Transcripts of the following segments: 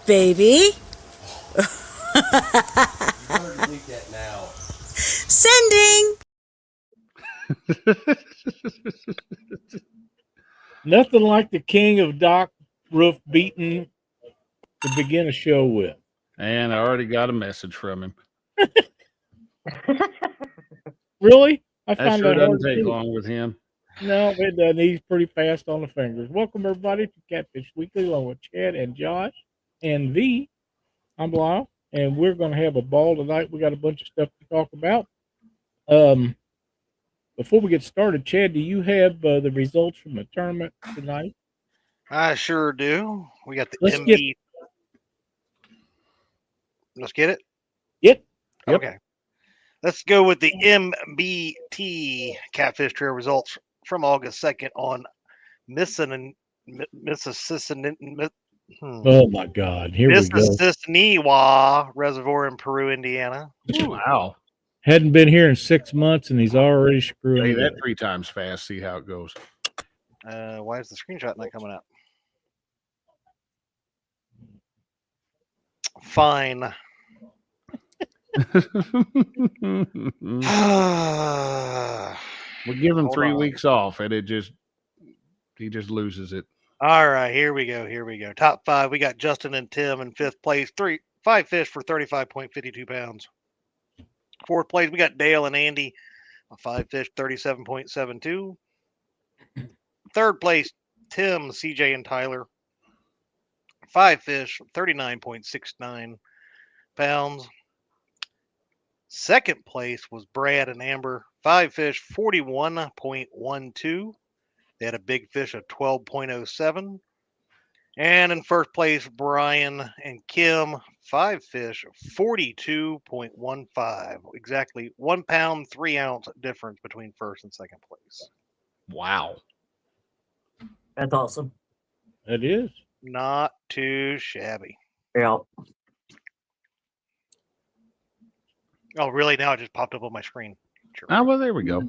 Baby. You better delete that now. Sending. Nothing like the king of dock roof beating to begin a show with. And I already got a message from him. Really? I That find sure that hard doesn't to take do. long with him. No, it doesn't. He's pretty fast on the fingers. Welcome, everybody, to Catfish Weekly, along with Chad and Josh and V. I'm Lyle, and we're going to have a ball tonight. We got a bunch of stuff to talk about. Before we get started, Chad, do you have the results from the tournament tonight? I sure do. We got the Let's MB. Let's get it? Yep. Okay. Let's go with the MBT Catfish Trail results from August 2nd on Mississippi. Oh, my God. Here we go. Mississippi Reservoir in Peru, Indiana. Wow. Hadn't been here in 6 months, and he's already screwing Say it that up. 3 times fast. See how it goes. Why is the screenshot not coming up? Fine. We'll give him Hold 3 on. weeks off, and he just loses it. All right, here we go. Top 5. We got Justin and Tim in 5th place. 5 fish for 35.52 pounds. 4th place, we got Dale and Andy. 5 fish, 37.72. 3rd place, Tim, CJ, and Tyler. 5 fish, 39.69 pounds. 2nd place was Brad and Amber. 5 fish, 41.12. They had a big fish of 12.07. And in 1st place, Brian and Kim, 5 fish, 42.15. Exactly 1 pound, 3 ounce difference between 1st and 2nd place. Wow. That's awesome. That is. Not too shabby. Yeah. Oh, really? Now it just popped up on my screen. Sure. Oh, well, there we go.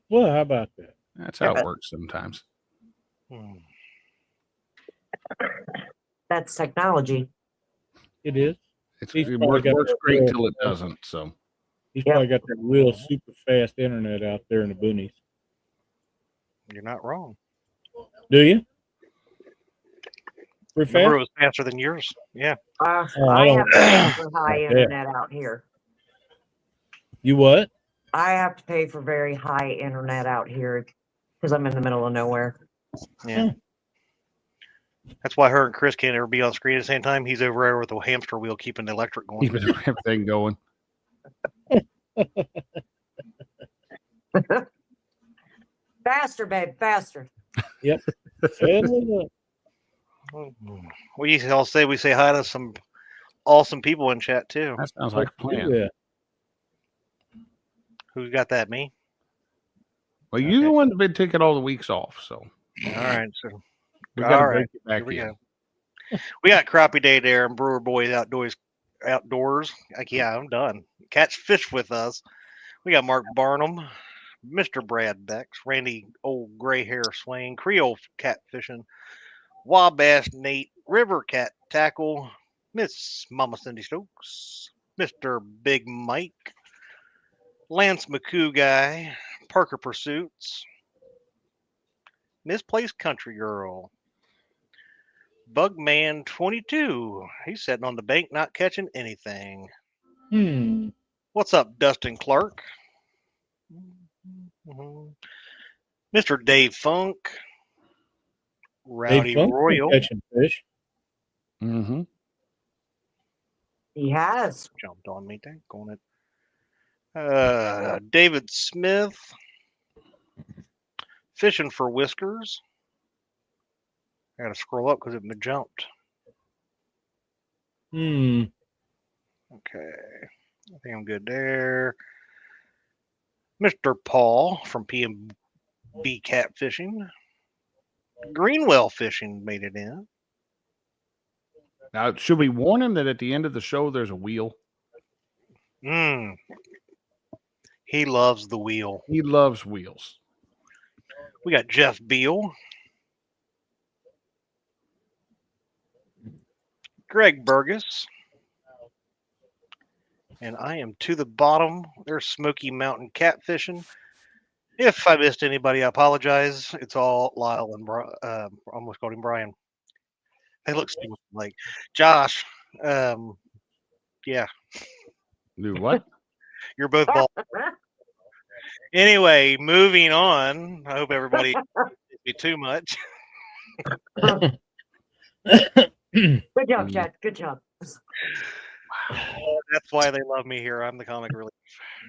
Well, how about that? That's how it works sometimes. That's technology. It is. It works great till it doesn't. So He's probably got that real super fast internet out there in the boonies. You're not wrong. Do you? Pretty Remember, it fast? was faster than yours. Yeah. I I have to pay for high Yeah. internet out here. You what? I have to pay for very high internet out here because I'm in the middle of nowhere. Yeah. That's why her and Chris can't ever be on screen at the same time. He's over there with the hamster wheel keeping the electric going. keeping everything going. Faster, babe, faster. Yep. We all say we say hi to some awesome people in chat too. That sounds like a plan. Yeah. Who's got that? Me? Well, you're the one that's been taking all the weeks off, so All right. So we got to all right. break it back Here we in. go. We got Crappie Day there and Brewer Boys outdoors. Like, yeah, I'm done. Catch fish with us. We got Mark Barnum, Mr. Brad Bex, Randy Old Gray Hair Swain, Creole Cat Fishing, Wabash Nate, River Cat Tackle, Miss Mama Cindy Stokes, Mr. Big Mike, Lance McCoo Guy, Parker Pursuits, Misplaced Country Girl, Bugman 22. He's sitting on the bank not catching anything. What's up, Dustin Clark? Mr. Dave Funk. Rowdy Dave Funk's been Royal. catching fish. Mm-hmm. He has. Jumped on me. Dang on it. David Smith. Fishing for Whiskers. I gotta scroll up because it jumped. Okay. I think I'm good there. Mr. Paul from P&B Catfishing. Greenwell Fishing made it in. Now, should we warn him that at the end of the show there's a wheel? He loves the wheel. He loves wheels. We got Jeff Beal. Greg Burgess. And I am to the bottom. There's Smoky Mountain catfishing. If I missed anybody, I apologize. It's all Lyle and almost called him Brian. They look so much like Josh. Yeah, Do what? you're both bald. Anyway, moving on. I hope everybody didn't me too much. Good job, Chad. Good job. That's why they love me here. I'm the comic relief.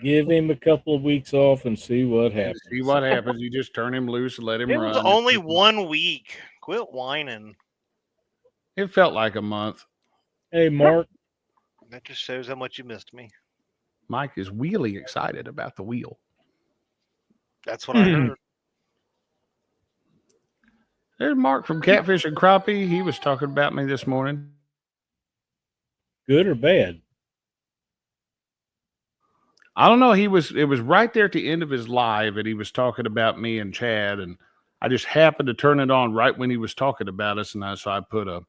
Give him a couple of weeks off and see what happens. See what happens. You just turn him loose and let him It run. was only 1 week. Quit whining. It felt like a month. Hey, Mark. That just shows how much you missed me. Mike is really excited about the wheel. That's what I heard. There's Mark from Catfish and Crappie. He was talking about me this morning. Good or bad? I don't know. It was right there at the end of his live, and he was talking about me and Chad, and I just happened to turn it on right when he was talking about us, and so I put an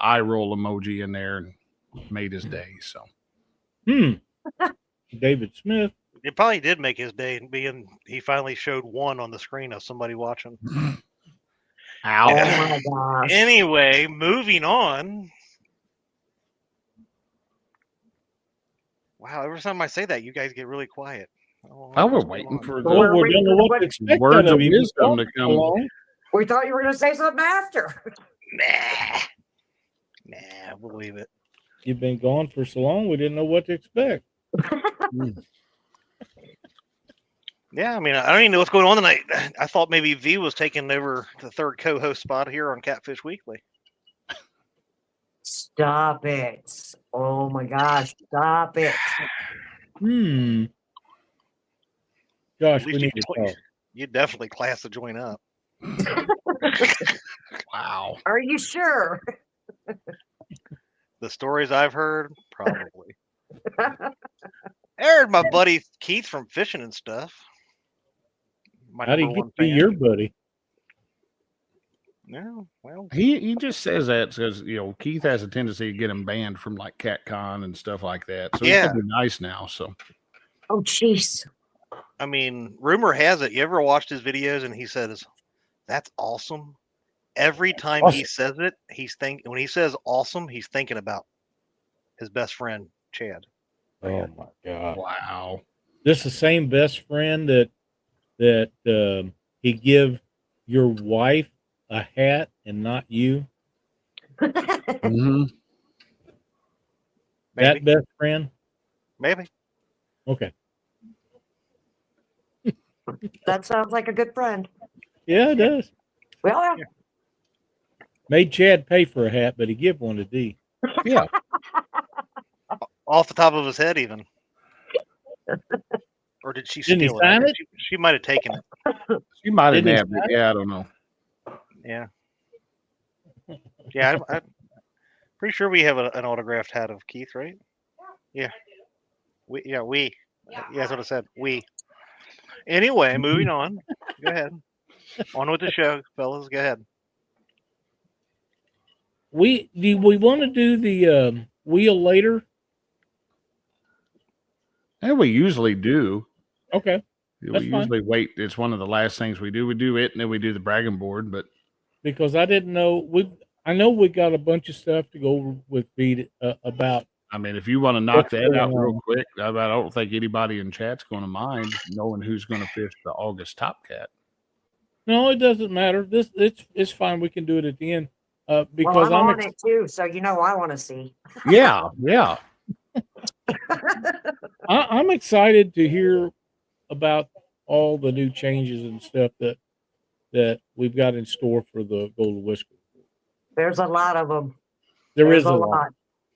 eye roll emoji in there and made his day. So, David Smith. It probably did make his day, being he finally showed one on the screen of somebody watching. Ow. Oh my gosh. Anyway, moving on. Wow, every time I say that, you guys get really quiet. Oh, we're waiting for Oh, the we don't know what to expect words out of you. wisdom to come. Along. We thought you were going to say something after. Nah, we'll leave it. You've been gone for so long, we didn't know what to expect. Yeah, I mean, I don't even know what's going on tonight. I thought maybe V was taking over the third co-host spot here on Catfish Weekly. Stop it. Oh my gosh. Stop it. Gosh, At we least need to talk. you definitely class to join up. Wow. Are you sure? The stories I've heard, probably. I heard my buddy Keith from fishing and stuff. My How do you number get one to fan. your buddy? No, well, He just says that because Keith has a tendency to get him banned from like CatCon and stuff like that. So he's Yeah. gonna be nice now. So Oh, jeez. I mean, rumor has it. You ever watched his videos and he says, "That's awesome." Every time he Awesome. says it, when he says "awesome," he's thinking about his best friend Chad. Oh my God! wow. This is the same best friend that he give your wife a hat and not you. Mm-hmm. That best friend. Maybe. Okay. That sounds like a good friend. Yeah, it does. Well, yeah. Made Chad pay for a hat, but he give one to D. Yeah. Off the top of his head, even. Or did she Didn't he steal sign it? it? She might have taken it. She might have Didn't he nabbed it. Yeah, I don't know. Yeah. Yeah, I'm pretty sure we have an autographed hat of Keith, right? Yeah. We. Yeah, that's what I said. We. Anyway, moving on. Go ahead. On with the show, fellas. Go ahead. Do we want to do the wheel later? And we usually do. Okay. We That's fine. usually wait. It's one of the last things we do. We do it, and then we do the bragging board. But Because I didn't know I know we got a bunch of stuff to go over with Pete about. I mean, if you want to knock What's that out going real on? quick, I don't think anybody in chat's going to mind knowing who's going to fish the August Top Cat. No, it doesn't matter. It's fine. We can do it at the end. Because well, I'm on it too, so I want to see. Yeah. I'm excited to hear about all the new changes and stuff that we've got in store for the Golden Whiskers. There's a lot of them. There's There's a lot.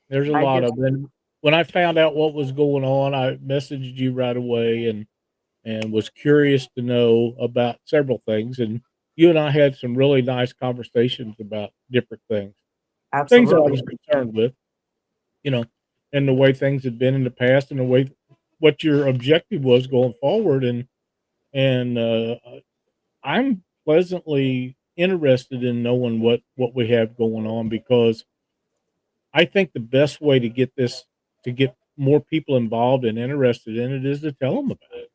There's a I lot just- of them. When I found out what was going on, I messaged you right away and was curious to know about several things. And you and I had some really nice conversations about different things. Things that I was Absolutely. concerned with, and the way things had been in the past and the way what your objective was going forward. And I'm pleasantly interested in knowing what we have going on because I think the best way to get more people involved and interested in it is to tell them about it.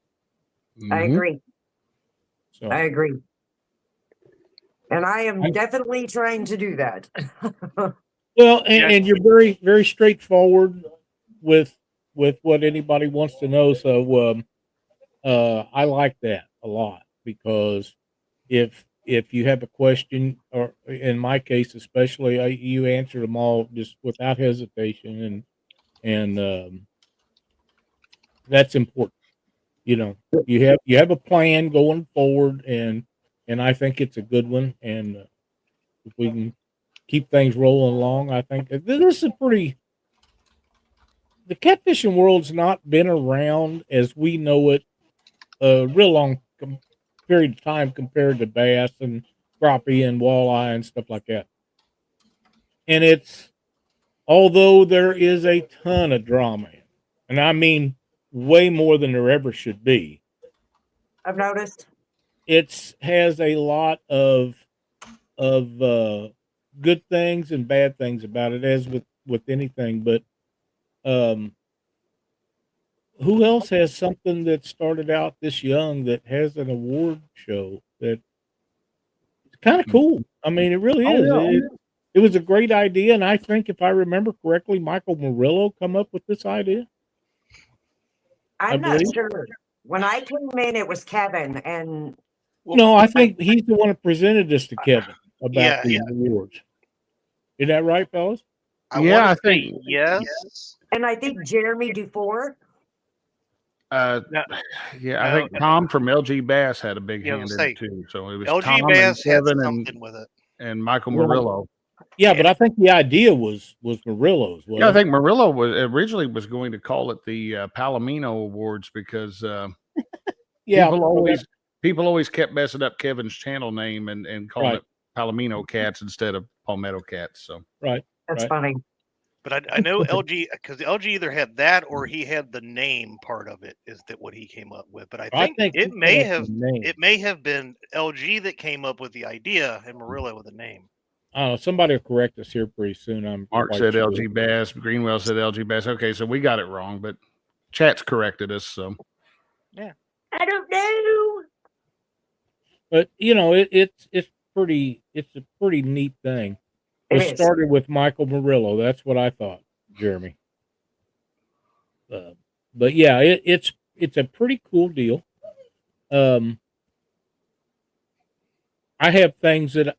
I Mhm. agree. So I agree. And I am I- definitely trying to do that. well, Yeah. and you're very, very straightforward with what anybody wants to know. So I like that a lot because if you have a question, or in my case especially, you answer them all just without hesitation, and that's important. You know, you have a plan going forward, and I think it's a good one. And if we can keep things rolling along, I think this is pretty. The catfishing world's not been around as we know it a real long period of time compared to bass and crappie and walleye and stuff like that. And it's although there is a ton of drama, and I mean way more than there ever should be. I've noticed. It has a lot of good things and bad things about it, as with anything. But um, who else has something that started out this young that has an award show that it's kind of cool? I mean, it really Oh, is. yeah. It was a great idea, and I think if I remember correctly, Michael Murillo come up with this idea. I'm not believe. sure. When I came in, it was Kevin, and No, I think he's the one that presented this to Kevin about Yeah, the awards. Is that right, fellas? I Yeah, want I to say think. yes. I think Jeremy Dufour. Uh, No, yeah, I no, think Tom from LG Bass had a big Yeah, I hand was in gonna it too. So it was LG Tom and Bass had Kevin something with it. and Michael Well, Murillo. Yeah, Yeah. but I think the idea was Murillo's. Yeah, I think Murillo was originally going to call it the Palomino Awards because people always kept messing up Kevin's channel name and calling Right. it Palomino Cats instead of Palmetto Cats. So Right. That's Right. funny. But I know LG, because LG either had that or he had the name part of it. Is that what he came up with? But I think he it came may up have with the name. it may have been LG that came up with the idea and Murillo with the name. Somebody will correct us here pretty soon. I'm Mark quite said sure. LG Bass, Greenwell said LG Bass. Okay, so we got it wrong, but chat's corrected us. So I don't know. But it's a pretty neat thing. It Was is. started with Michael Murillo. That's what I thought, Jeremy. But yeah, it's a pretty cool deal. I have things that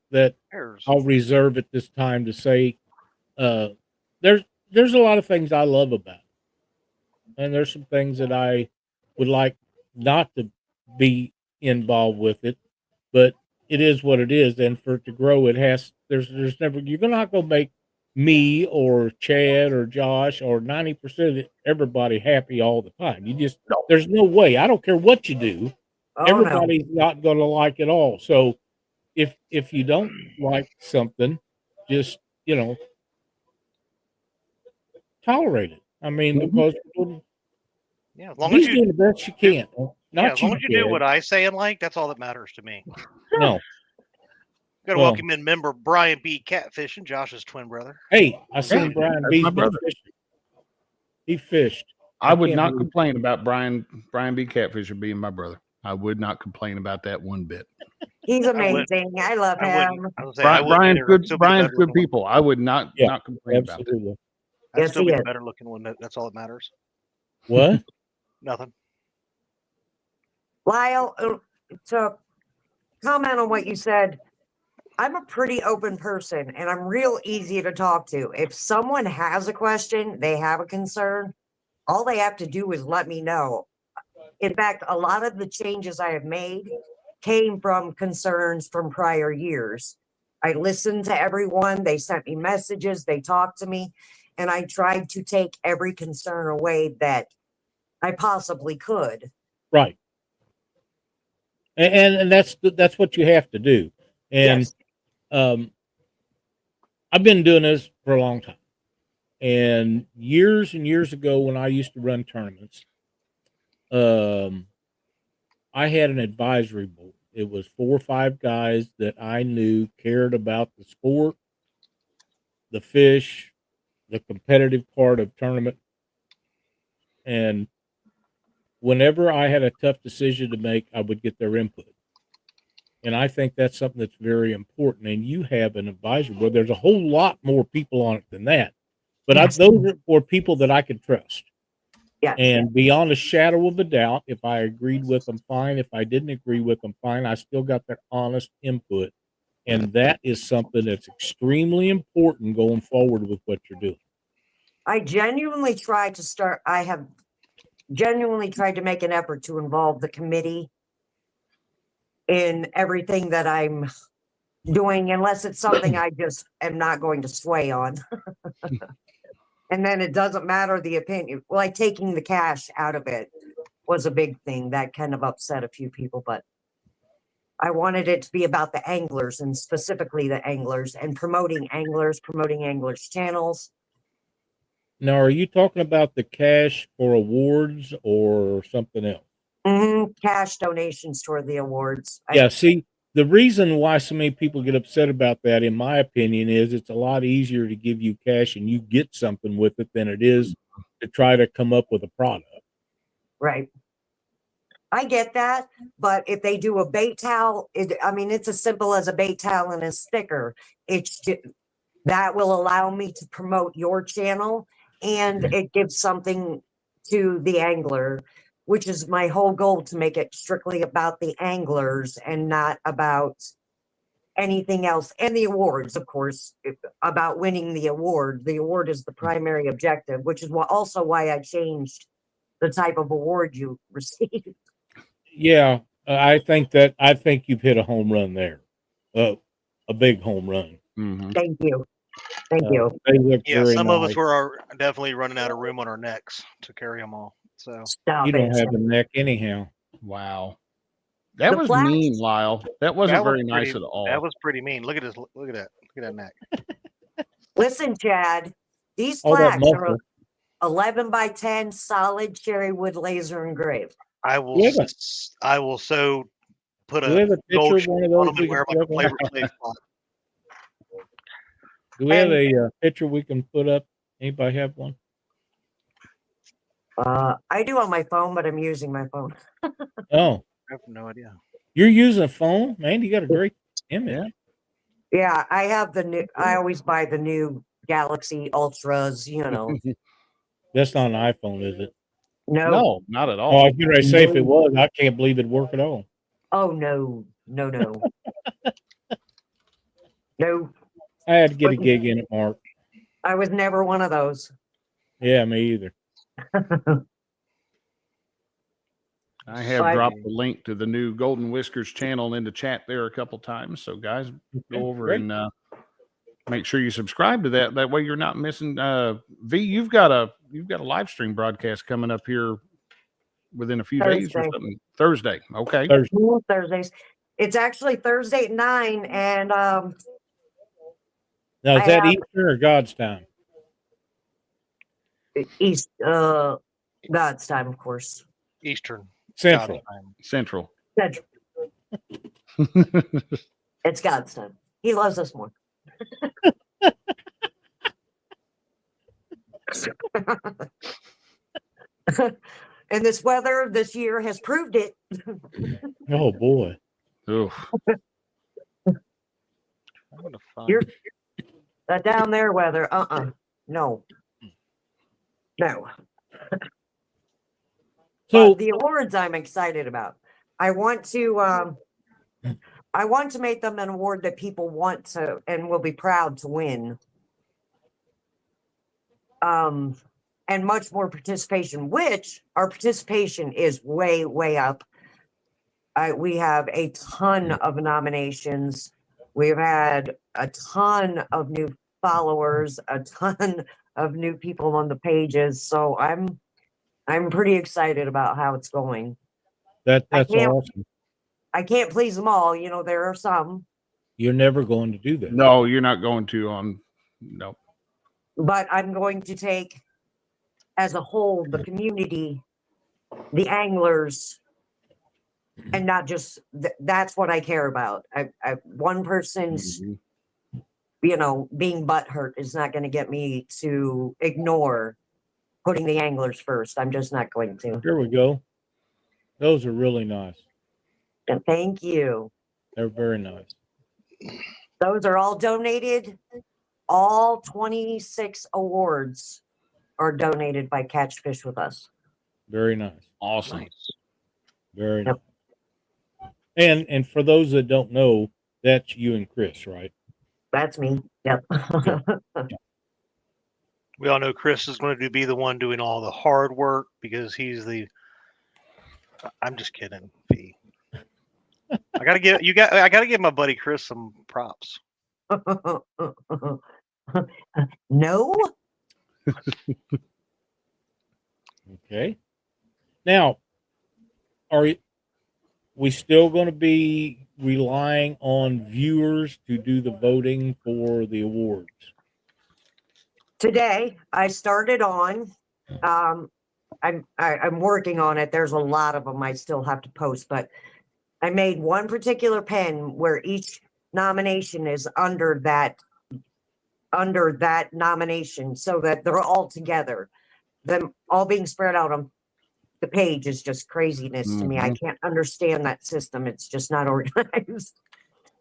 There's I'll reserve at this time to say. Uh, there's a lot of things I love about it, and there's some things that I would like not to be involved with it, but it is what it is. And for it to grow, it has. There's never you're not going to make me or Chad or Josh or 90% of everybody happy all the time. There's no way. I don't care what you do. Oh no. Everybody's not going to like it all. So if you don't like something, just tolerate it. I mean, because yeah, as long as he's you doing the best you can. Not as long as you do Chad. what I say and like, that's all that matters to me. No. Got to Well- welcome in member Brian B. Catfishing, Josh's twin brother. Hey, I seen Brian that's B's my been brother. fishing. He fished. I would can't not believe- complain about Brian B. Catfisher being my brother. I would not complain about that one bit. He's wouldn't- amazing. I love I him. wouldn't. I was saying, I wouldn't Brian's either. good. Still be the Brian's better good looking one. people. I would not Yeah, not complain about it. Absolutely. I'd Yes, still he be the is. better looking one. That's all that matters. What? Nothing. Lyle, to comment on what you said, I'm a pretty open person and I'm real easy to talk to. If someone has a question, they have a concern, all they have to do is let me know. In fact, a lot of the changes I have made came from concerns from prior years. I listened to everyone, they sent me messages, they talked to me, and I tried to take every concern away that I possibly could. Right. And that's what you have to do. And Yes. I've been doing this for a long time. And years ago when I used to run tournaments, I had an advisory board. It was 4 or 5 guys that I knew cared about the sport, the fish, the competitive part of tournament. And whenever I had a tough decision to make, I would get their input. And I think that's something that's very important. And you have an advisor where there's a whole lot more people on it than that. But those are for people that I can trust. Yeah. And beyond a shadow of a doubt, if I agreed with them, fine. If I didn't agree with them, fine. I still got their honest input. And that is something that's extremely important going forward with what you're doing. I genuinely tried to start, I have genuinely tried to make an effort to involve the committee in everything that I'm doing, unless it's something I just am not going to sway on. And then it doesn't matter the opinion. Like taking the cash out of it was a big thing that kind of upset a few people, but I wanted it to be about the anglers and specifically the anglers and promoting anglers channels. Now, are you talking about the cash for awards or something else? Cash donations toward the awards. Yeah, see, the reason why so many people get upset about that, in my opinion, is it's a lot easier to give you cash and you get something with it than it is to try to come up with a product. Right. I get that, but if they do a bait towel, it's as simple as a bait towel and a sticker. That will allow me to promote your channel, and it gives something to the angler, which is my whole goal, to make it strictly about the anglers and not about anything else. And the awards, of course, about winning the award. The award is the primary objective, which is also why I changed the type of award you receive. Yeah, I think you've hit a home run there, a big home run. Mm-hmm. Thank you. Thank you. They look very some of nice. us were definitely running out of room on our necks to carry them all. So You don't have a neck anyhow. Wow. That The was flags- mean, Lyle. That wasn't very nice at all. That was pretty mean. Look at this. Look at that. Look at that neck. Listen, Chad, these All that plaques are muscle. 11 by 10 solid cherry wood laser engraved. I will. Yeah. I will so put Do we have a a picture gold of one of on those them and wear them like a Flavor Flav spot. Do we have a picture we can put up? Anybody have one? I do on my phone, but I'm using my phone. Oh, I have no idea. you're using a phone, man. You got a great image. Yeah, I have the new. I always buy the new Galaxy Ultras. That's not an iPhone, is it? No, not at Oh, I all. was going to say if it was, I can't believe it'd work at all. Oh no. No, I had to get a gig in it, Mark. I was never one of those. Yeah, me either. I have dropped the link to the new Golden Whiskers channel in the chat there a couple times. So guys, go over great. and make sure you subscribe to that. That way you're not missing. V, you've got a live stream broadcast coming up here within a few days or something. Thursday. Okay. Thursdays. It's actually Thursday at 9, and Now, is that Eastern or God's time? God's time, of course. Eastern. Central. Central. It's God's time. He loves us more. And this weather this year has proved it. Oh boy. Oof. You're that down there weather. No. So the awards I'm excited about. I want to make them an award that people want to and will be proud to win. And much more participation, which our participation is way, way up. We have a ton of nominations. We've had a ton of new followers, a ton of new people on the pages. So I'm pretty excited about how it's going. that's awesome. I can't please them all. There are some. You're never going to do that. No, you're not going to no. But I'm going to take, as a whole, the community, the anglers, and not just that's what I care about. One person's being butthurt is not going to get me to ignore putting the anglers first. I'm just not going to. Here we go. Those are really nice. And thank you. They're very nice. Those are all donated. All 26 awards are donated by Catch Fish with Us. Very nice. Awesome. Nice. Very Yep. nice. And for those that don't know, that's you and Chris, right? That's me. Yep. We all know Chris is going to be the one doing all the hard work because he's the. I'm just kidding, Fee. I gotta give my buddy Chris some props. No. Okay. Now, are we still going to be relying on viewers to do the voting for the awards? Today I started on. I'm working on it. There's a lot of them I still have to post, but I made one particular pen where each nomination is under that nomination, so that they're all together. Them all being spread out on the page is just craziness to me. I can't understand that system. It's just not organized.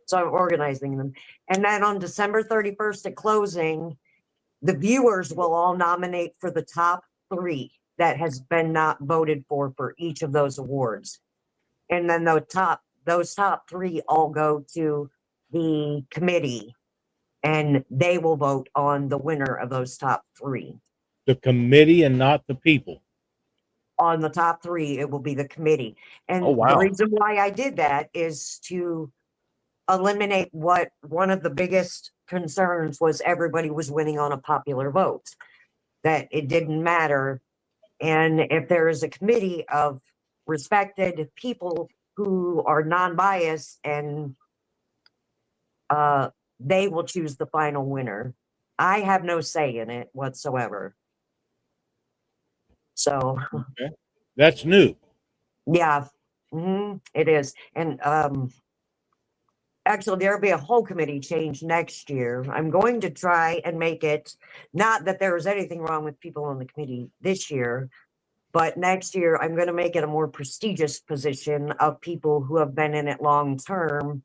So I'm organizing them. And then on December 31st at closing, the viewers will all nominate for the top 3 that has been not voted for each of those awards. And then those top 3 all go to the committee, and they will vote on the winner of those top 3. The committee and not the people. On the top 3, it will be the committee. And Oh, wow. the reason why I did that is to eliminate what one of the biggest concerns was: everybody was winning on a popular vote, that it didn't matter. And if there is a committee of respected people who are non-biased, and they will choose the final winner. I have no say in it whatsoever. So Okay. That's new. yeah, it is. And actually, there'll be a whole committee change next year. I'm going to try and make it, not that there is anything wrong with people on the committee this year, but next year I'm going to make it a more prestigious position of people who have been in it long term,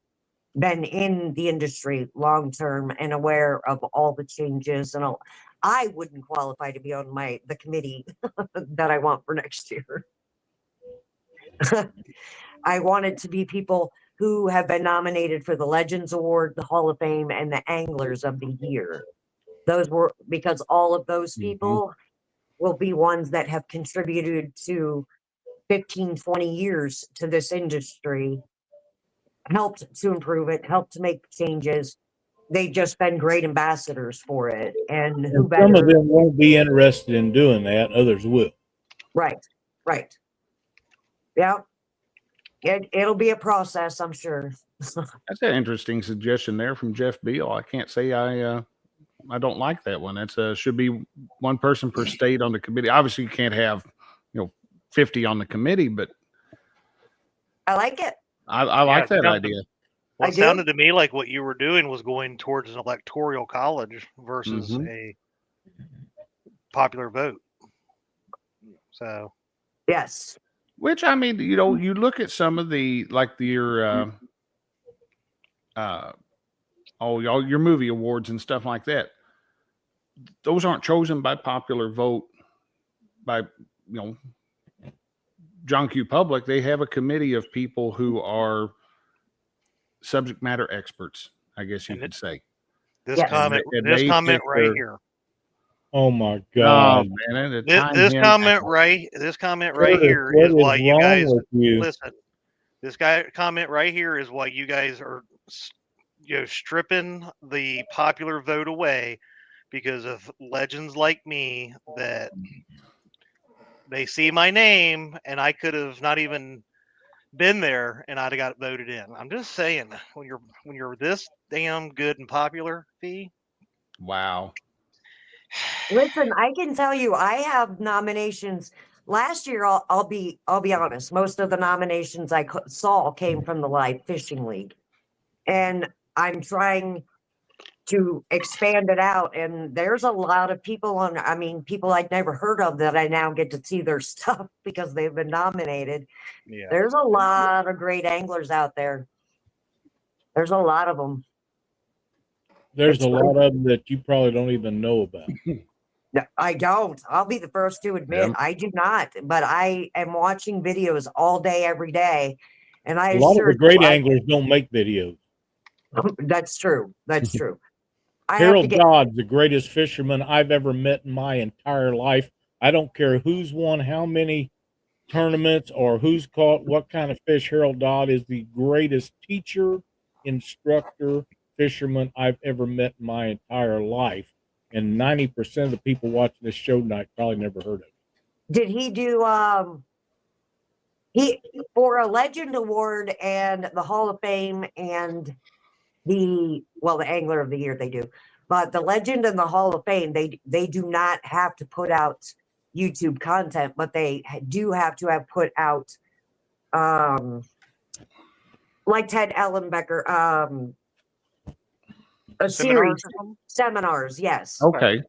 been in the industry long term, and aware of all the changes and all. I wouldn't qualify to be on the committee that I want for next year. I want it to be people who have been nominated for the Legends Award, the Hall of Fame, and the Anglers of the Year. Those were because all of those people will be ones that have contributed to 15, 20 years to this industry, helped to improve it, helped to make changes. They've just been great ambassadors for it. And who better? Some of them won't be interested in doing that. Others will. Right. Yeah. It'll be a process, I'm sure. That's an interesting suggestion there from Jeff Beal. I can't say I don't like that one. That's should be one person per state on the committee. Obviously, you can't have 50 on the committee, but I like it. I like that idea. Well, it sounded to me like what you were doing was going towards an electoral college versus a popular vote. So, yes. Which, I mean, you look at some of the, like your your movie awards and stuff like that. Those aren't chosen by popular vote by, John Q. Public. They have a committee of people who are subject matter experts, I guess you could say. This comment right here. Oh my God! Oh, man, this comment right here is why you guys listen. This comment right here is why you guys are stripping the popular vote away, because of legends like me that they see my name and I could have not even been there and I'd have got voted in. I'm just saying, when you're this damn good and popular, Fee. Wow. Listen, I can tell you, I have nominations. Last year, I'll be honest. Most of the nominations I saw came from the Live Fishing League, and I'm trying to expand it out. And there's a lot of people people I'd never heard of that I now get to see their stuff because they've been nominated. Yeah. There's a lot of great anglers out there. There's a lot of them. There's It's a lot of them that you probably don't even know about. No, I don't. I'll be the first to admit Yeah. I do not. But I am watching videos all day, every day, and I A lot of assure the great you, anglers don't make videos. that's true. That's true. I have to Harold get. Dodd's the greatest fisherman I've ever met in my entire life. I don't care who's won how many tournaments or who's caught what kind of fish. Harold Dodd is the greatest teacher, instructor, fisherman I've ever met in my entire life. And 90% of the people watching this show tonight probably never heard of it. Did he do he for a Legend Award and the Hall of Fame and the Angler of the Year they do, but the Legend and the Hall of Fame they do not have to put out YouTube content, but they do have to have put out like Ted Ellenbecker a series seminars, yes, Okay.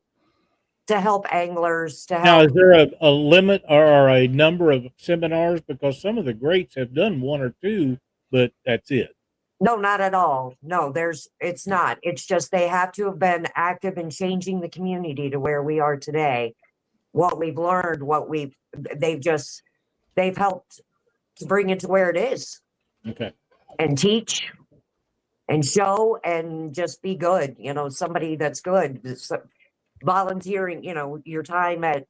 to help anglers to help. Now, is there a limit or a number of seminars? Because some of the greats have done one or two, but that's it. No, not at all. No, it's not. It's just they have to have been active in changing the community to where we are today. What we've learned, they've helped to bring it to where it is. Okay. And teach and show and just be good. Somebody that's good. Volunteering, your time at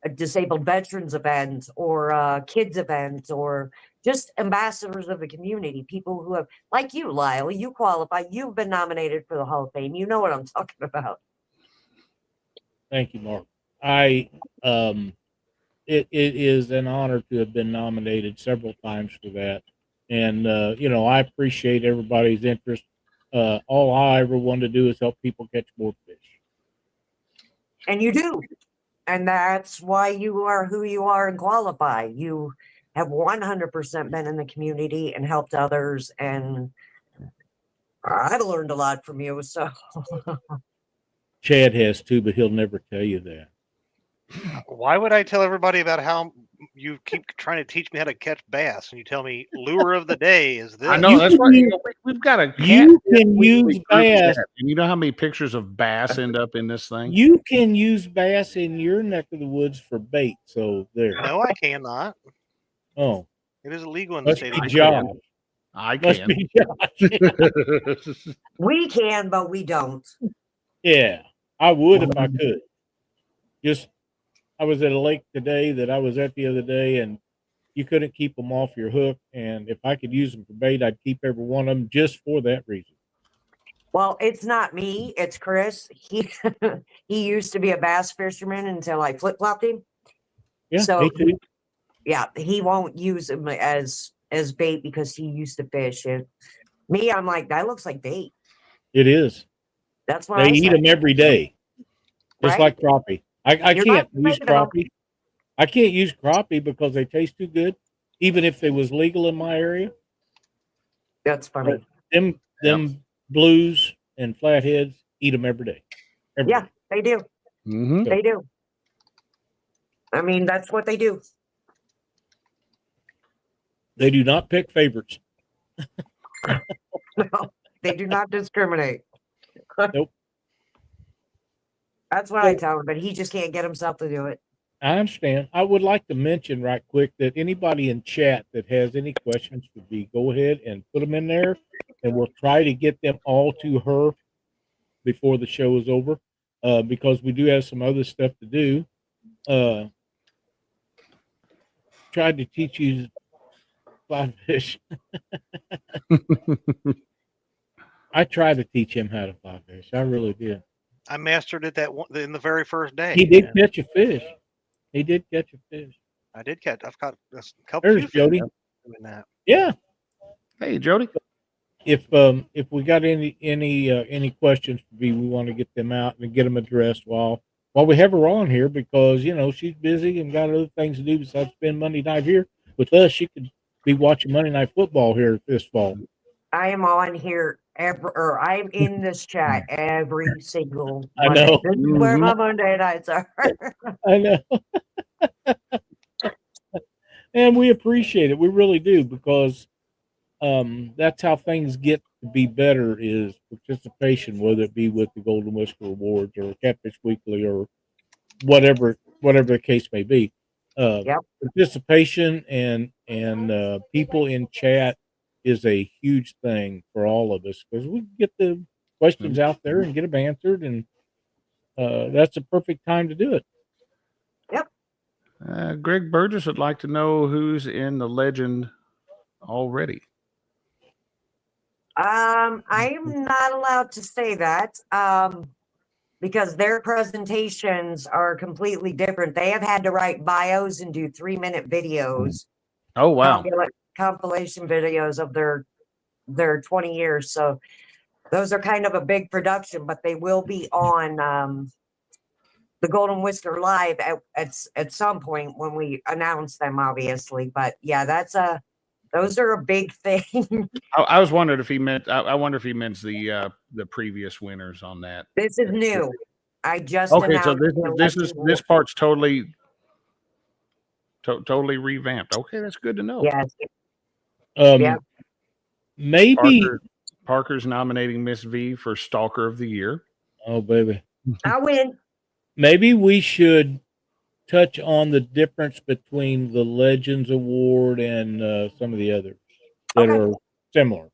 a disabled veterans event or a kids event or just ambassadors of the community, people who have, like you, Lyle, you qualify. You've been nominated for the Hall of Fame. You know what I'm talking about. Thank you, Mark. It is an honor to have been nominated several times for that. And, I appreciate everybody's interest. All I ever want to do is help people catch more fish. And you do. And that's why you are who you are and qualify. You have 100% been in the community and helped others. And I've learned a lot from you. So Chad has too, but he'll never tell you that. Why would I tell everybody about how you keep trying to teach me how to catch bass and you tell me lure of the day is this? I know that's why we've got a You can use bass. And you know how many pictures of bass end up in this thing? You can use bass in your neck of the woods for bait. So there. No, I cannot. Oh, It is illegal in the must state be of Josh. I Must can. be Josh. we can, but we don't. Yeah, I would if I could. I was at a lake today that I was at the other day, and you couldn't keep them off your hook. And if I could use them for bait, I'd keep every one of them just for that reason. Well, it's not me. It's Chris. He used to be a bass fisherman until I flip-flopped him. Yeah, So me too. yeah, he won't use them as bait because he used to fish. And me, I'm like, that looks like bait. It is. That's what They I eat said. them every day, just Right? like crappie. I You're can't not use making them up. crappie. I can't use crappie because they taste too good, even if it was legal in my area. That's funny. Them blues and flatheads eat them every day. Every Yeah, day. they do. Mm-hmm. They do. I mean, that's what they do. They do not pick favorites. No, they do not discriminate. Nope. That's what I tell him, but he just can't get himself to do it. I understand. I would like to mention right quick that anybody in chat that has any questions for me, go ahead and put them in there, and we'll try to get them all to her before the show is over, because we do have some other stuff to do. Tried to teach you fly fish. I tried to teach him how to fly fish. I really did. I mastered it in the very first day. He did catch a fish. He did catch a fish. I did catch. I've caught a couple. There's Jody. Doing that. Yeah. Hey, Jody. If we got any questions for me, we want to get them out and get them addressed while we have her on here, because she's busy and got other things to do besides spend Monday night here with us. She could be watching Monday Night Football here this fall. I am on here I'm in this chat every single I Monday. know. This is where my Monday nights are. I know. And we appreciate it. We really do, because that's how things get to be better, is participation, whether it be with the Golden Whisker Awards or Catfish Weekly or whatever the case may be. Yep. Participation and people in chat is a huge thing for all of us, because we get the questions out there and get them answered, and that's a perfect time to do it. Greg Burgess would like to know who's in the legend already. I am not allowed to say that because their presentations are completely different. They have had to write bios and do 3-minute videos. Oh, wow. Compilation videos of their 20 years. So those are kind of a big production, but they will be on the Golden Whisker Live at some point when we announce them, obviously. But yeah, those are a big thing. I was wondering if he meant. I wonder if he meant the previous winners on that. This is new. I just Okay, so announced this part's totally revamped. Okay, that's good to know. Yes. Yeah. Maybe Parker's nominating Miss V for Stalker of the Year. Oh, baby. I win. Maybe we should touch on the difference between the Legends Award and some of the others that are similar.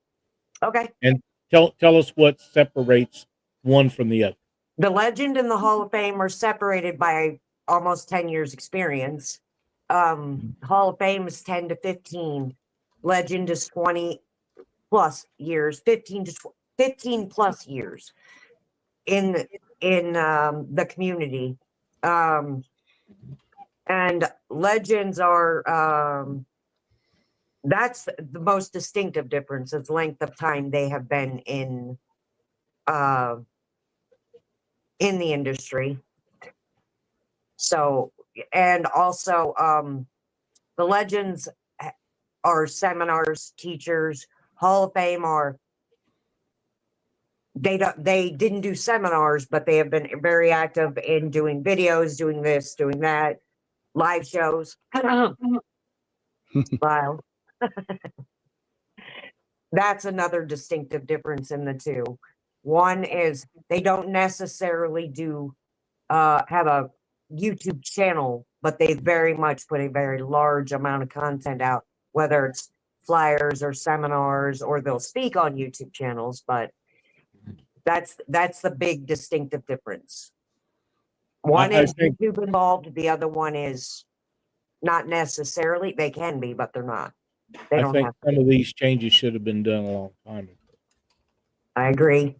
Okay. And tell us what separates one from the other. The Legend and the Hall of Fame are separated by almost 10 years experience. Hall of Fame is 10 to 15. Legend is 20 plus years, 15 plus years in the community. And legends are that's the most distinctive difference, is length of time they have been in the industry. So, and also the legends are seminars, teachers. Hall of Fame are they didn't do seminars, but they have been very active in doing videos, doing this, doing that, live shows. Lyle. That's another distinctive difference in the two. One is they don't necessarily have a YouTube channel, but they very much put a very large amount of content out, whether it's flyers or seminars, or they'll speak on YouTube channels. But that's the big distinctive difference. One is YouTube involved, the other one is not necessarily. They can be, but they're not. They don't think have some of these changes should have been done a long time ago. I agree.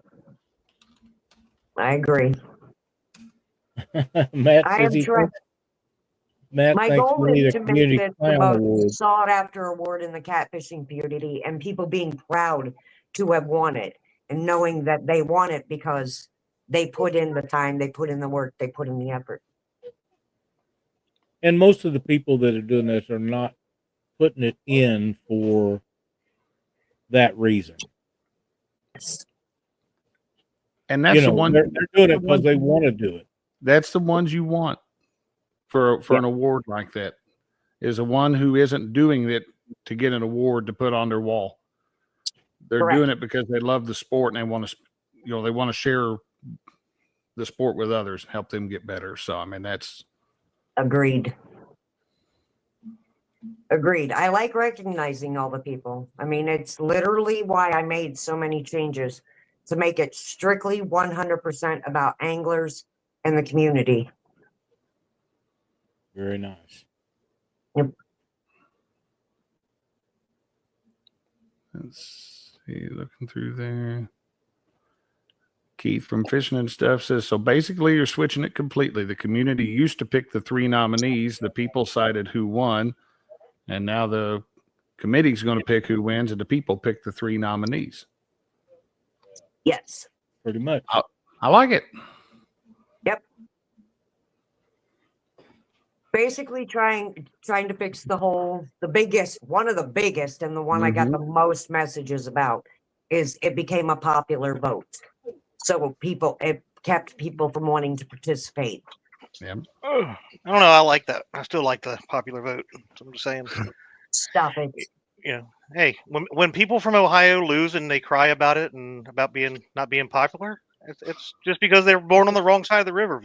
Matt says Matt my thinks goal we need is a to make community this the clown most award. sought after award in the catfishing community, and people being proud to have won it, and knowing that they won it because they put in the time, they put in the work, they put in the effort. And most of the people that are doing this are not putting it in for that reason. And that's the one they're doing it because they want to do it. That's the ones you want for an award like that, is a one who isn't doing it to get an award to put on their wall. They're doing it because they love the sport and they want to, they want to share the sport with others and help them get better. So, I mean, that's agreed. I like recognizing all the people. I mean, it's literally why I made so many changes, to make it strictly 100% about anglers and the community. Very nice. Yep. Let's see, looking through there. Keith from Fishing and Stuff says, so basically you're switching it completely. The community used to pick the 3 nominees. The people cited who won. And now the committee's going to pick who wins, and the people pick the 3 nominees. Yes. Pretty much. I like it. Yep. Basically trying to fix one of the biggest, and the one I got the most messages about, is it became a popular vote. So it kept people from wanting to participate. Yeah. I don't know. I like that. I still like the popular vote. So I'm just saying. Stop it. You know, hey, when people from Ohio lose and they cry about it and about not being popular, it's just because they were born on the wrong side of the river.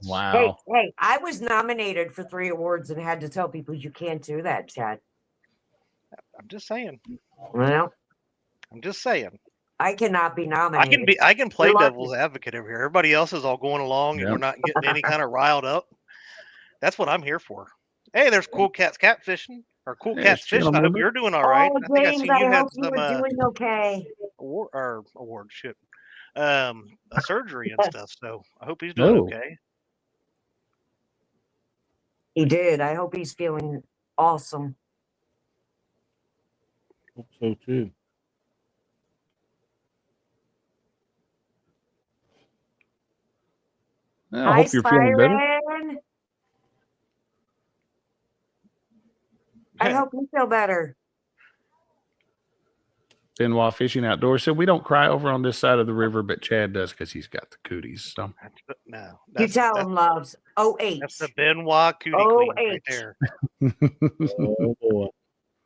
Wow. Hey, I was nominated for 3 awards and had to tell people you can't do that, Chad. I'm just saying. Well, I'm just saying. I cannot be nominated. I can play You're lucky. devil's advocate over here. Everybody else is all going along and we're not getting any kind of riled up. That's what I'm here for. Hey, there's cool cats catfishing or cool cats fishing. I hope you're doing all right. Oh, I think I James, seen I you had hope you some were doing okay. award shit. A surgery and stuff. So I hope he's doing okay. He did. I hope he's feeling awesome. Hope so too. Yeah, I hope you're feeling better. Siren. I hope you feel better. Benoit Fishing Outdoors said we don't cry over on this side of the river, but Chad does because he's got the cooties. So no, you tell him, loves. 08. That's the Benoit cootie queen right there. Oh boy.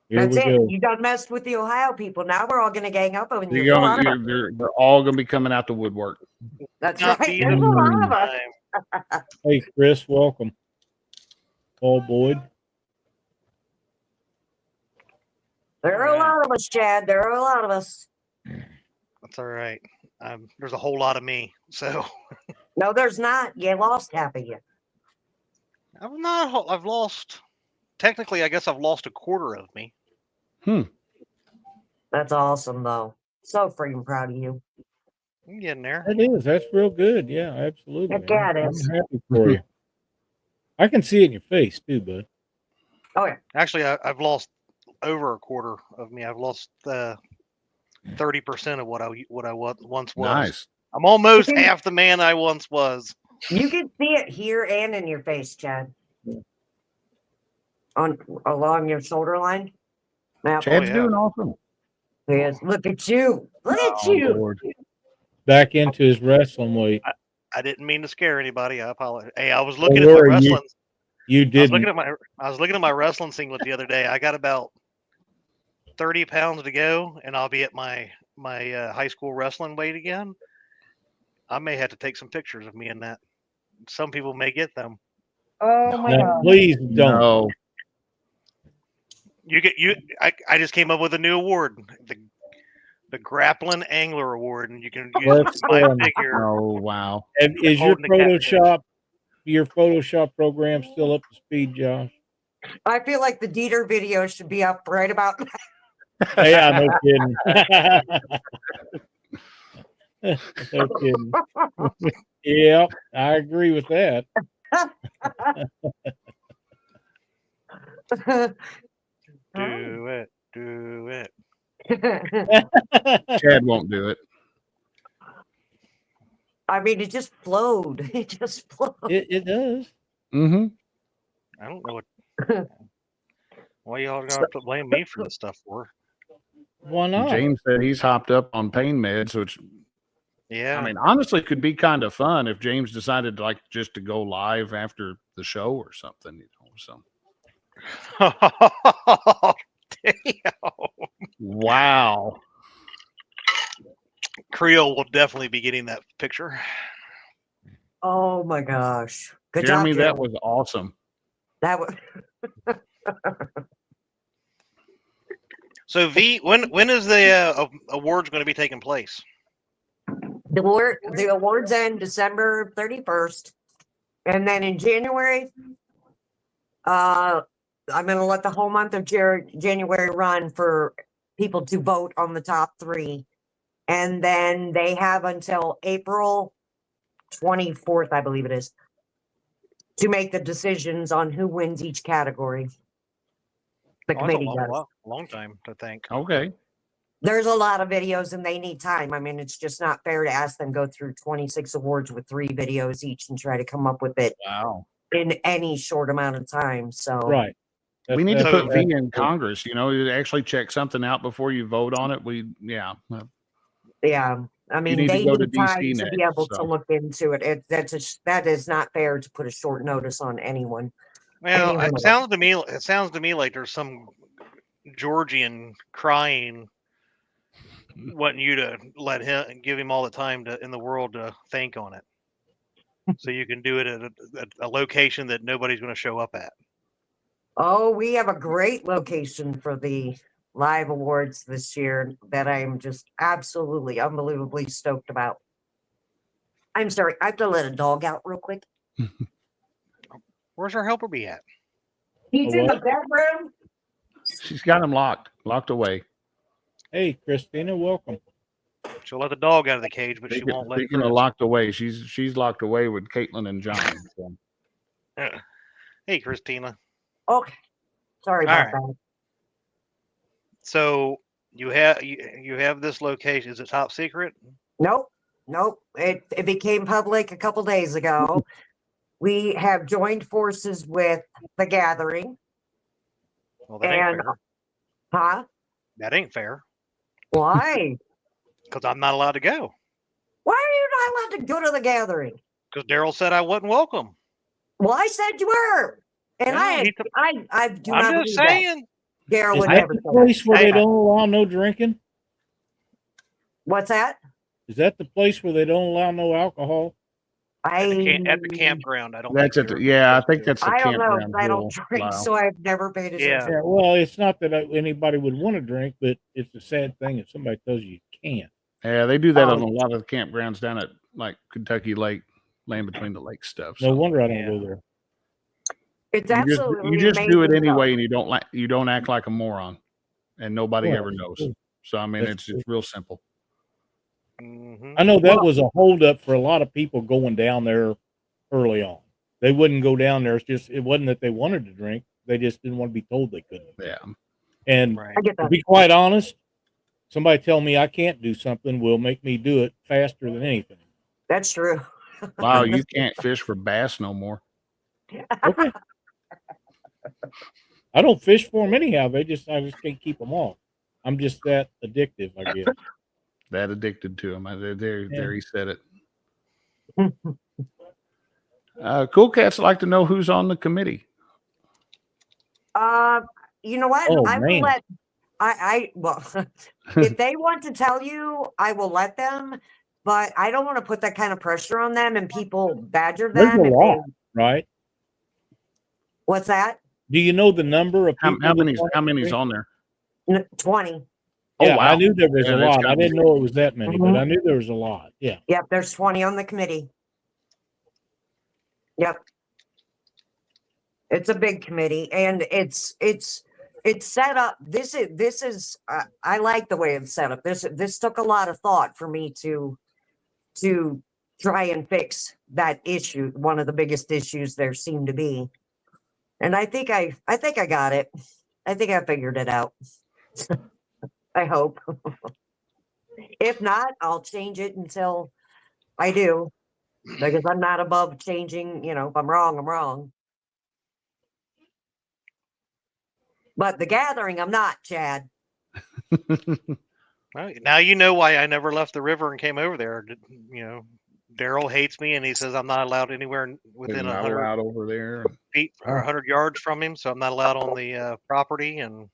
Here That's we it. go. You done messed with the Ohio people. Now we're all going to gang up on you. They're all going to be coming out the woodwork. That's Not right. be There's a lot of us. Hey, Chris, welcome. Paul Boyd. There are a lot of us, Chad. There are a lot of us. That's all right. There's a whole lot of me. So no, there's not. You lost half of you. I've lost. Technically, I guess I've lost a quarter of me. That's awesome, though. So freaking proud of you. I'm getting there. It is. That's real good. Yeah, absolutely. Heck yeah, it I'm is. happy for you. I can see it in your face too, bud. Oh yeah. Actually, I've lost over a quarter of me. I've lost 30% of what I once was. Nice. I'm almost half the man I once was. You can see it here and in your face, Chad. Along your shoulder line. Chad's doing awesome. Yes. Look at you. Look at you. Lord. Back into his wrestling weight. I didn't mean to scare anybody. I apologize. Hey, I was looking at my wrestling. You did. I was looking at my wrestling singlet the other day. I got about 30 pounds to go, and I'll be at my high school wrestling weight again. I may have to take some pictures of me in that. Some people may get them. Oh my God! Please don't. No. I just came up with a new award, the Grappling Angler Award, and you can use my figure. Oh wow! Is your Photoshop program still up to speed, Josh? I feel like the Dieter video should be up right about now. Yeah, no kidding. No kidding. Yeah, I agree with that. Do it. Chad won't do it. I mean, it just flowed. It just flowed. It does. Mm-hmm. I don't know why y'all gonna have to blame me for this stuff for. Why not? James said he's hopped up on pain meds, which I mean, honestly, could be kind of fun if James decided just to go live after the show or something, So. Damn. Wow. Creole will definitely be getting that picture. Oh my gosh! Good Jeremy, job, that was awesome. That was. So V, when is the awards going to be taking place? The awards end December 31st, and then in January, I'm going to let the whole month of January run for people to vote on the top 3, and then they have until April 24th, I believe it is, to make the decisions on who wins each category. The committee does. Long time to think. Okay. There's a lot of videos and they need time. I mean, it's just not fair to ask them go through 26 awards with 3 videos each and try to come up with it in any short amount of time. So right. We need to put V in Congress, to actually check something out before you vote on it. Yeah. I mean, need to they go to need time DC to be next, able to so. look into it. That is not fair to put a short notice on anyone. Well, Anyone it at all. sounds to me like there's some Georgian crying, wanting you to give him all the time in the world to think on it, so you can do it at a location that nobody's going to show up at. Oh, we have a great location for the live awards this year that I am just absolutely, unbelievably stoked about. I'm sorry, I have to let a dog out real quick. Where's our helper be at? He's A in the what? bedroom. She's got him locked away. Hey, Christina, welcome. She'll let the dog out of the cage, but she won't let Speaking of Chris. locked away, she's locked away with Caitlin and John. So. Hey, Christina. Okay, sorry All about right. that. So you have this location. Is it top secret? Nope. It became public a couple days ago. We have joined forces with the Gathering. Well, that ain't fair. Huh? That ain't fair Why? because I'm not allowed to go. Why are you not allowed to go to the Gathering? Because Daryl said I wasn't welcome. Well, I said you were, and No, I do not I'm believe just that. saying. Daryl Is would that never the say that. place where they Hey. don't allow no drinking? What's that? Is that the place where they don't allow no alcohol? At the campground, I don't. That's think it. you're Yeah, I supposed think to. that's the I don't know. campground I don't rule. drink, Lyle. so I've never paid attention. Yeah. Yeah, well, it's not that anybody would want to drink, but it's a sad thing if somebody tells you can't. Yeah, they do that Oh. on a lot of the campgrounds down at like Kentucky Lake, Land Between the Lakes stuff. No So wonder I don't Yeah. go there. It's you absolutely just do it amazing anyway, stuff. and you don't act like a moron, and nobody Well, ever knows. true. So I mean, That's it's just real simple. Mhm. I know that Well- was a holdup for a lot of people going down there early on. They wouldn't go down there. It wasn't that they wanted to drink. They just didn't want to be told they couldn't. Yeah, And Right. I get to that. be quite honest, somebody tell me I can't do something will make me do it faster than anything. That's true. wow, you can't fish for bass no more. Okay. I don't fish for them anyhow. I just can't keep them off. I'm just that addictive, I guess. That addicted to him. There he said it. Cool Cats like to know who's on the committee. You know what? Oh, I will man. let. Well, if they want to tell you, I will let them. But I don't want to put that kind of pressure on them and people badger There's them. a lot, right? What's that? Do you know the number of people? How that many's on there? 20. Oh, Yeah, I wow. knew there was Yeah, a that's lot. gotta I be- didn't know it was that many, Mhm. but I knew there was a lot. Yeah. Yep, there's 20 on the committee. Yep. It's a big committee, and it's set up. This is I like the way it's set up. This took a lot of thought for me to try and fix that issue, one of the biggest issues there seemed to be. And I think I got it. I think I figured it out. I hope. If not, I'll change it until I do, because I'm not above changing. If I'm wrong, I'm wrong. But the Gathering, I'm not, Chad. Well, now you know why I never left the river and came over there. Daryl hates me, and he says I'm not allowed anywhere within Not 100 allowed over there. feet or 100 yards from him, so I'm not allowed on the property. And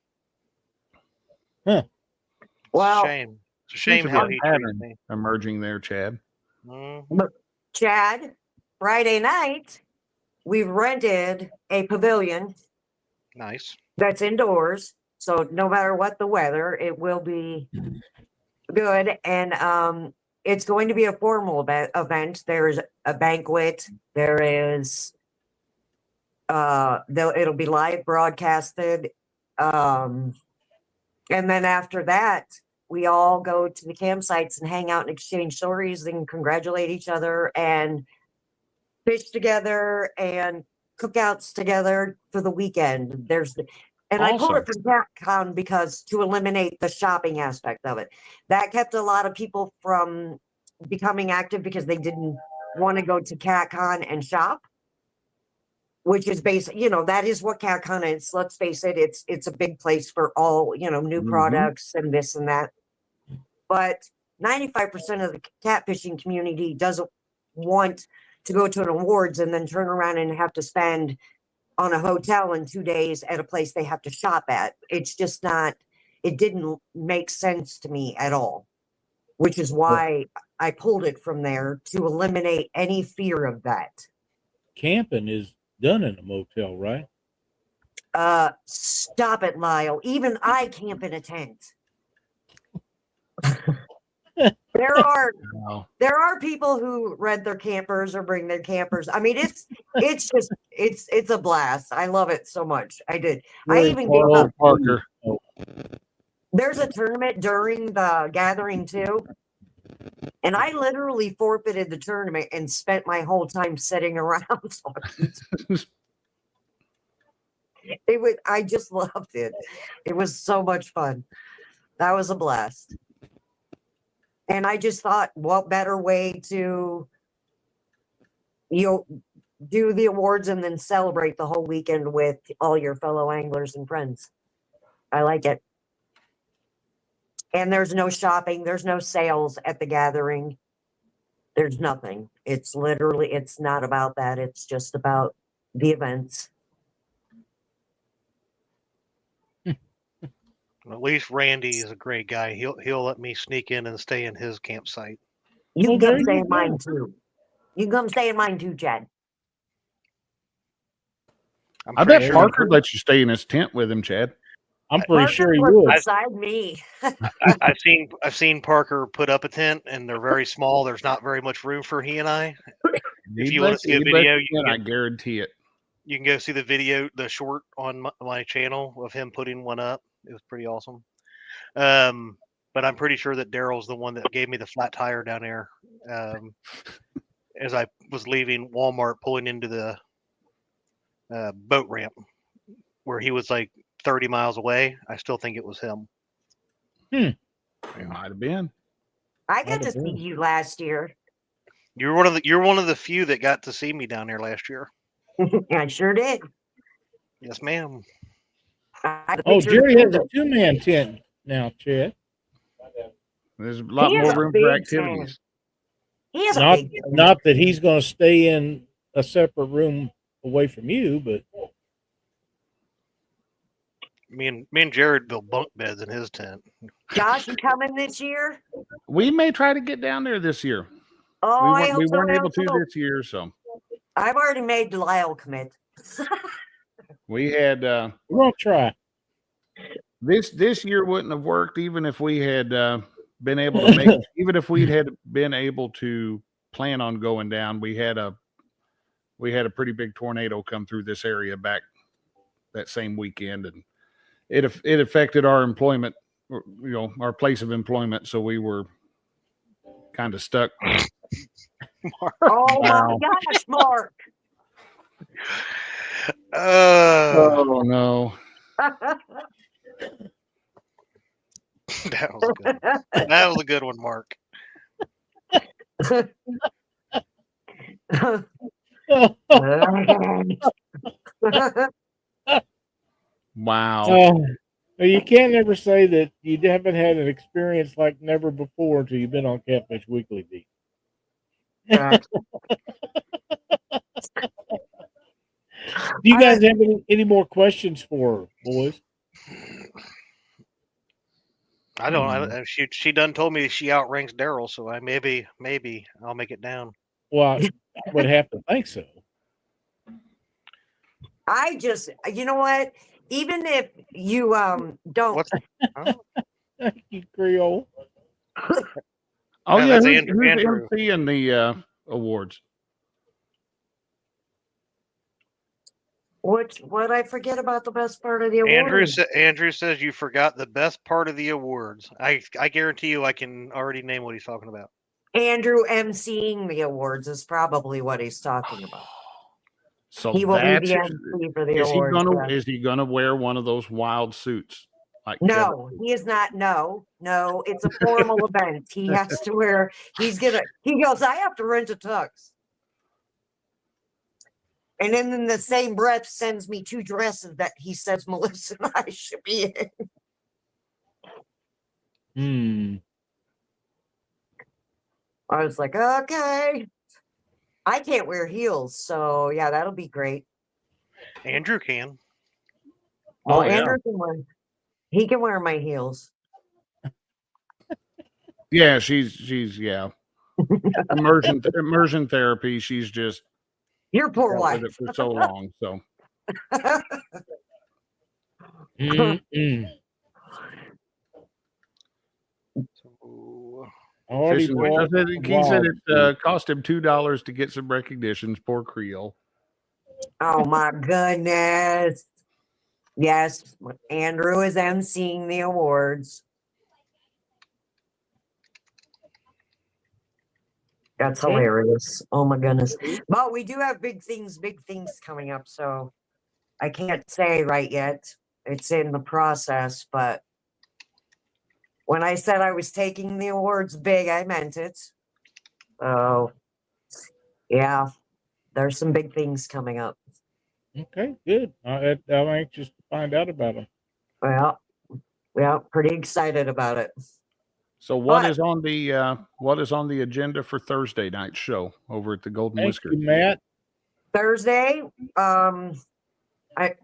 Well, shame. It's a Seems shame to be how a he treats pattern me. emerging there, Chad. Mhm. Chad, Friday night, we rented a pavilion Nice. that's indoors. So no matter what the weather, it will be good. And it's going to be a formal event. There's a banquet. There is it'll be live broadcasted. And then after that, we all go to the campsites and hang out and exchange stories and congratulate each other and fish together and cookouts together for the weekend. I pulled it from CatCon because to eliminate the shopping aspect of it. That kept a lot of people from becoming active because they didn't want to go to CatCon and shop, which is that is what CatCon is. Let's face it, it's a big place for all, new Mhm. products and this and that. But 95% of the catfishing community doesn't want to go to an awards and then turn around and have to spend on a hotel in 2 days at a place they have to shop at. It's just not, it didn't make sense to me at all, which is why I pulled it from there to eliminate any fear of that. Camping is done in a motel, right? Stop it, Lyle. Even I camp in a tent. There are people who rent their campers or bring their campers. I mean, it's a blast. I love it so much. I did. I even gave up. Parker. There's a tournament during the gathering too, and I literally forfeited the tournament and spent my whole time sitting around. I just loved it. It was so much fun. That was a blast. And I just thought, what better way to, do the awards and then celebrate the whole weekend with all your fellow anglers and friends. I like it. And there's no shopping. There's no sales at the gathering. There's nothing. It's literally, it's not about that. It's just about the events. At least Randy is a great guy. He'll let me sneak in and stay in his campsite. You Well, can there come stay you in mine too. You can come stay in mine too, Chad. I pretty bet sure- Parker lets you stay in his tent with him, Chad. I'm pretty sure he Parker would. lives beside me. I've seen Parker put up a tent, and they're very small. There's not very much room for he and I. If you want to see a video, I guarantee it. You can go see the video, the short on my channel of him putting one up. It was pretty awesome. But I'm pretty sure that Daryl's the one that gave me the flat tire down there as I was leaving Walmart, pulling into the boat ramp where he was like 30 miles away. I still think it was him. It might have been. I got to see you last year. You're one of the few that got to see me down there last year. I sure did. Yes, ma'am. Oh, Jerry has a 2-man tent now, Chad. There's a lot He has more a room for big activities. He has a Not, big not that he's going to stay in a separate room away from you, but Me and Jared built bunk beds in his tent. Josh, you coming this year? We may try to get down there this year. Oh, We weren't able to this year, so I've already made Lyle commit. we're we had going to try. this year wouldn't have worked even if we had been able to make even if we had been able to plan on going down. We had a pretty big tornado come through this area back that same weekend, and it affected our employment, our place of employment, so we were kind of stuck. Oh my gosh, Mark. Oh no. That was good. That was a good one, Mark. Wow. Well, you can't ever say that you haven't had an experience like never before until you've been on Catfish Weekly, D. Do you guys have any more questions for her, boys? I don't. She done told me she outranks Daryl, so I maybe I'll make it down. Well, I would have to think so. I just, you know what? Even if you don't, What's Thank you, Creole. Oh Yeah, yeah, that's who's Andrew. emceeing the awards? what I forget about the best part of the award? Andrew says you forgot the best part of the awards. I guarantee you I can already name what he's talking about. Andrew emceeing the awards is probably what he's talking about. So He will be that's the MC for the is he awards. gonna yeah. is he gonna wear one of those wild suits? Like No, he is not. No, it's a formal event. He has to wear. He goes. I have to rent a tux. And then in the same breath sends me 2 dresses that he says Melissa and I should be in. I was like, okay. I can't wear heels, so yeah, that'll be great. Andrew can. Well, Oh, yeah. Andrew can wear. He can wear my heels. Yeah, she's yeah. Immersion therapy. She's just Your poor dealt with wife. it for so long. So Mm-mm. So, Already fishing. bought He said wild. it cost him $2 to get some recognitions. Poor Creole. Oh my goodness. Yes, Andrew is emceeing the awards. That's Okay. hilarious. Oh my goodness. But we do have big things coming up. So I can't say right yet. It's in the process. But when I said I was taking the awards big, I meant it. So yeah, there's some big things coming up. Okay, good. I'm anxious to find out about them. Well, yeah, pretty excited about it. So what But is on the agenda for Thursday night's show over at the Golden Thank Whiskers? you, Matt. Thursday,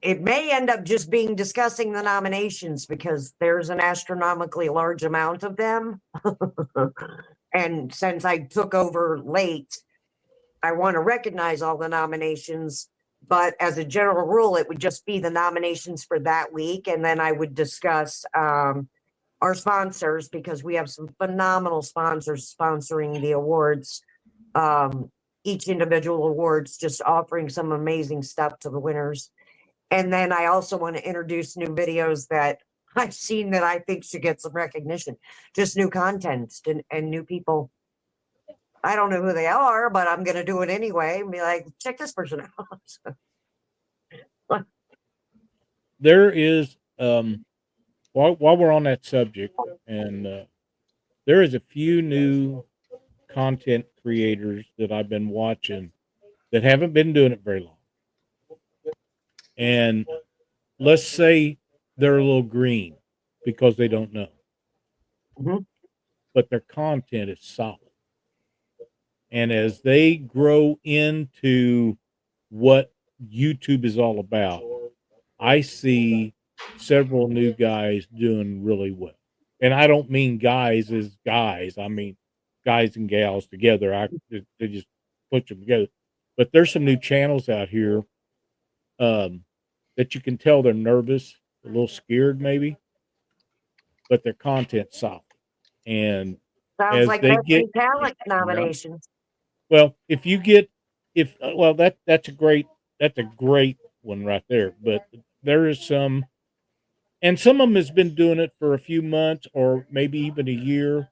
it may end up just being discussing the nominations because there's an astronomically large amount of them. And since I took over late, I want to recognize all the nominations. But as a general rule, it would just be the nominations for that week. And then I would discuss our sponsors because we have some phenomenal sponsors sponsoring the awards. Each individual awards just offering some amazing stuff to the winners. And then I also want to introduce new videos that I've seen that I think should get some recognition, just new content and new people. I don't know who they are, but I'm going to do it anyway and be like, check this person out. There is while we're on that subject, and there is a few new content creators that I've been watching that haven't been doing it very long. And let's say they're a little green because they don't know. Mhm. But their content is solid. And as they grow into what YouTube is all about, I see several new guys doing really well. And I don't mean guys as guys. I mean guys and gals together. They just put them together. But there's some new channels out here that you can tell they're nervous, a little scared maybe, but their content's solid. And Sounds as like they best get new talent Yeah. nominations. well, if you get if well that's a great one right there. But there is some, and some of them has been doing it for a few months or maybe even a year,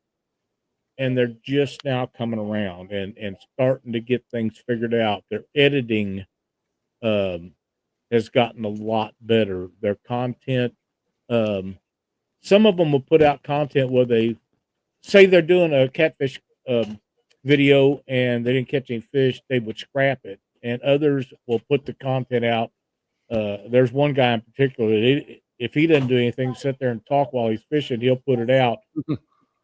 and they're just now coming around and starting to get things figured out. Their editing has gotten a lot better. Their content, some of them will put out content where they say they're doing a catfish video and they didn't catch any fish, they would scrap it. And others will put the content out. There's one guy in particular that if he doesn't do anything, sit there and talk while he's fishing, he'll put it out,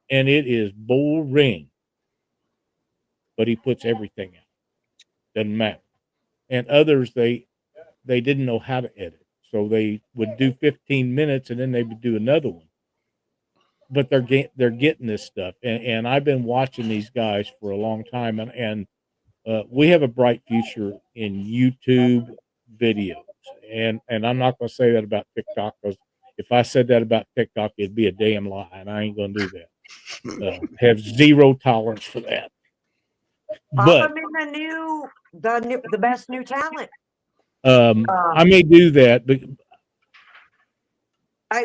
and it is boring. But he puts everything out. Doesn't matter. And others they didn't know how to edit, so they would do 15 minutes and then they would do another one. But they're getting this stuff, and I've been watching these guys for a long time, and we have a bright future in YouTube videos, and I'm not going to say that about TikTok, because if I said that about TikTok, it'd be a damn lie, and I ain't going to do that. Have zero tolerance for that. Pop But them in the best new talent. I may do that, but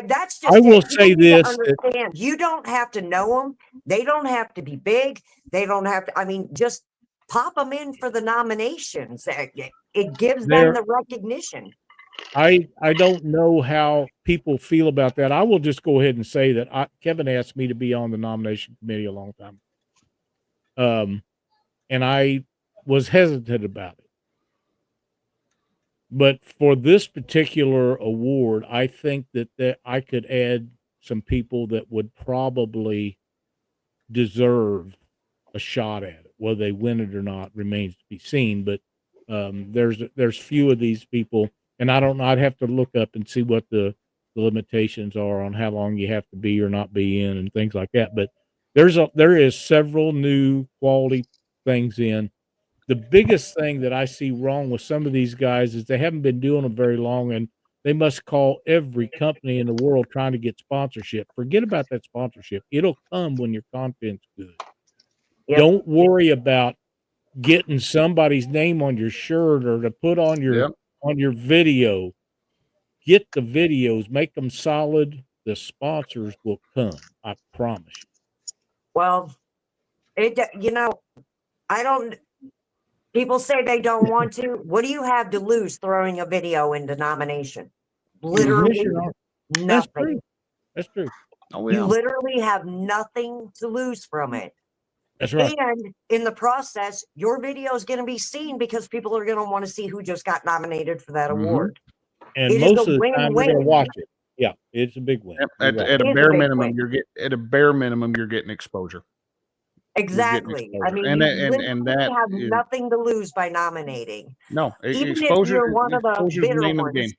That's just I will it. say People need to this: understand, you don't have to know them. They don't have to be big. They don't have to. I mean, just pop them in for the nominations. It gives them the recognition. I don't know how people feel about that. I will just go ahead and say that Kevin asked me to be on the nomination committee a long time, and I was hesitant about it. But for this particular award, I think that I could add some people that would probably deserve a shot at it. Whether they win it or not remains to be seen. But there's few of these people, and I don't know. I'd have to look up and see what the limitations are on how long you have to be or not be in and things like that. But there is several new quality things in. The biggest thing that I see wrong with some of these guys is they haven't been doing them very long, and they must call every company in the world trying to get sponsorship. Forget about that sponsorship. It'll come when your content's good. Yep. Don't worry about getting somebody's name on your shirt or to put on your video. Get the videos, make them solid. The sponsors will come. I promise you. Well, I don't. People say they don't want to. What do you have to lose throwing a video into nomination? Literally That's nothing. true. That's true. Oh, You yeah. literally have nothing to lose from it. That's right. And in the process, your video is going to be seen because people are going to want to see who just got nominated for that award. And It is most a of the time, they're going to win-win. watch it. Yeah, it's a big win. At You're right. a It is a bare big minimum, win. you're getting exposure. Exactly. I exposure. mean, And you that- and literally that have is- nothing to lose by nominating. No, Even if exposure. you're one of the Exposure's the bitter name of the ones.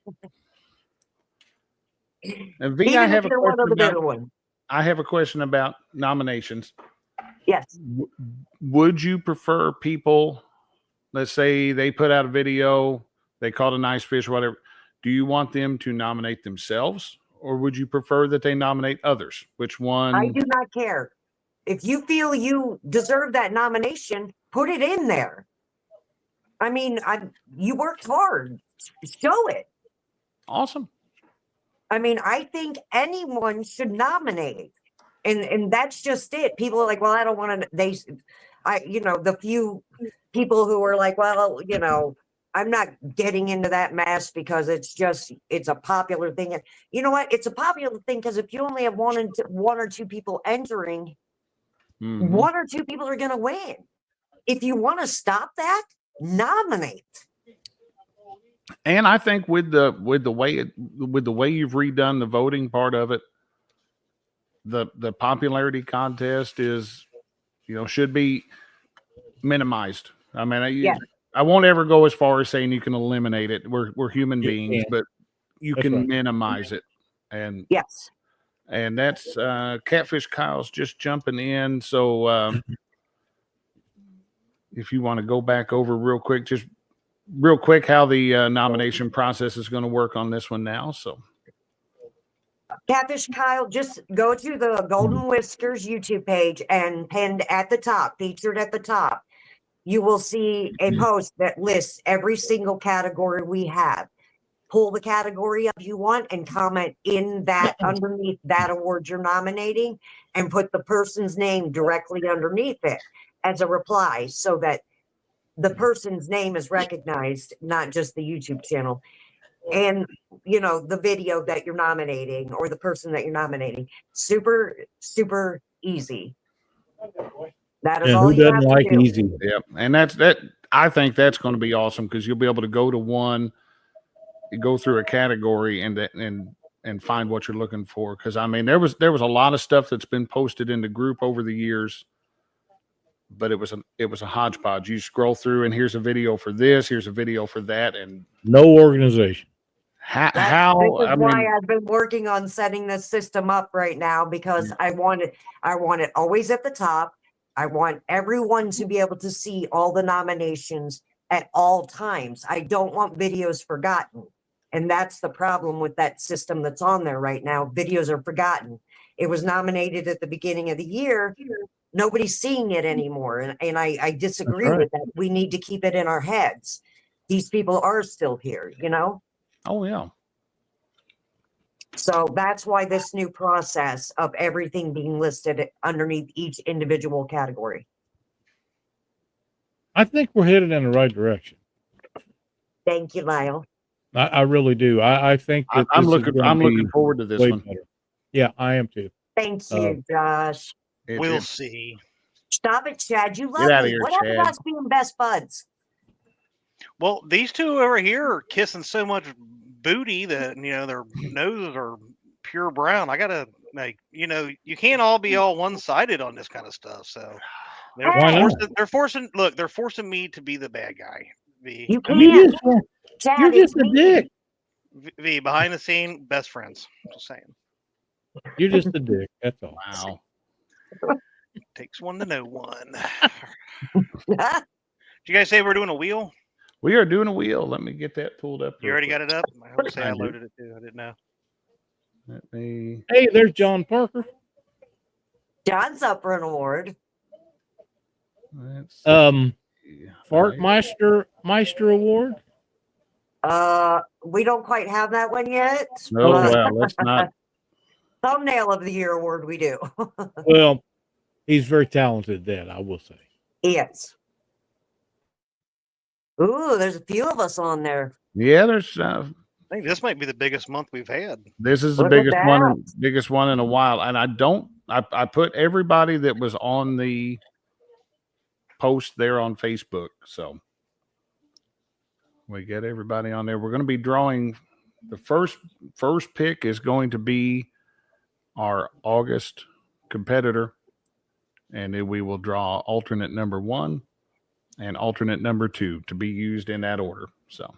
game. And V, I Even if have a you're one question of the about. bitter ones. I have a question about nominations. Yes. Would you prefer people? Let's say they put out a video, they caught a nice fish, or whatever. Do you want them to nominate themselves, or would you prefer that they nominate others? Which one? I do not care. If you feel you deserve that nomination, put it in there. I mean, you worked hard. Show it. Awesome. I mean, I think anyone should nominate. And that's just it. People are like, well, I don't want to, the few people who are like, well, I'm not getting into that mess because it's a popular thing. And you know what? It's a popular thing because if you only have one or two people entering, one or two people are going to win. If you want to stop that, nominate. And I think with the way you've redone the voting part of it, the popularity contest is, should be minimized. I mean, I won't ever go as far as saying you can eliminate it. We're human beings, but you can minimize it. And yes. And that's Catfish Kyle's just jumping in. So if you want to go back over real quick how the nomination process is going to work on this one now. So Catfish Kyle, just go to the Golden Whiskers YouTube page and pinned at the top, featured at the top, you will see a post that lists every single category we have. Pull the category up you want and comment in that underneath that award you're nominating and put the person's name directly underneath it as a reply so that the person's name is recognized, not just the YouTube channel. And, the video that you're nominating or the person that you're nominating. Super, super easy. That is all who you doesn't have to like do. easy? yeah, and I think that's going to be awesome because you'll be able to go to one, go through a category and find what you're looking for. Because I mean, there was a lot of stuff that's been posted in the group over the years, but it was a hodgepodge. You scroll through and here's a video for this, here's a video for that, and no organization. This is why I've been working on setting this system up right now because I want it always at the top. I want everyone to be able to see all the nominations at all times. I don't want videos forgotten. And that's the problem with that system that's on there right now. Videos are forgotten. It was nominated at the beginning of the year. Nobody's seeing it anymore. And I disagree with that. We need to keep it in our heads. These people are still here, Oh, yeah. So that's why this new process of everything being listed underneath each individual category. I think we're headed in the right direction. Thank you, Lyle. I really do. I think that I'm looking forward to this one. Better. Yeah, I am too. Thank you, Josh. We'll see. Stop it, Chad. You Get love outta me. here, What happened to Chad. us being best buds? Well, these two over here are kissing so much booty that their noses are pure brown. I gotta you can't all be all one-sided on this kind of stuff. So Why not? They're forcing me to be the bad guy. V. You You can't. just, Chad, you're it's just a me. dick. V, behind the scene, best friends. Just saying. You're just a dick. That's all. Wow. Takes one to know one. Did you guys say we're doing a wheel? We are doing a wheel. Let me get that pulled up. You already got it up? I would say I I do. loaded it too. I didn't know. Let me. Hey, there's John Parker. John's up for an award. Let's see. Fart Meister Award. We don't quite have that one yet. Oh but well, let's not. thumbnail of the year award we do. Well, he's very talented. That I will say. Yes. Ooh, there's a few of us on there. Yeah, there's. I think this might be the biggest month we've had. This is the Look at biggest one in a while, and I put everybody that was on the post there on Facebook, so we get everybody on there. We're going to be drawing the first pick is going to be our August competitor, and then we will draw alternate number 1 and alternate number 2 to be used in that order. So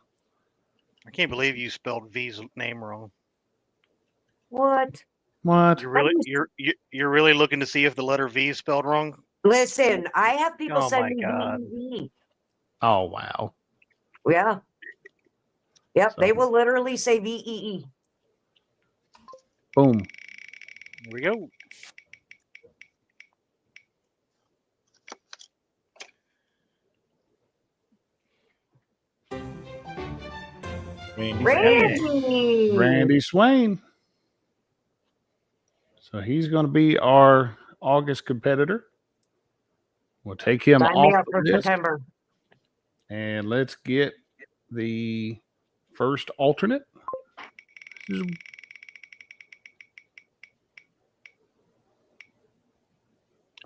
I can't believe you spelled V's name wrong. What? You're really looking to see if the letter V is spelled wrong? Listen, I have people Oh send my me God. VE. oh wow, Yeah. Yep, they So- will literally say VEE. boom. Here we go. Randy Swain. So he's going to be our August competitor. We'll take him Sign me off up for the list, September. and let's get the first alternate.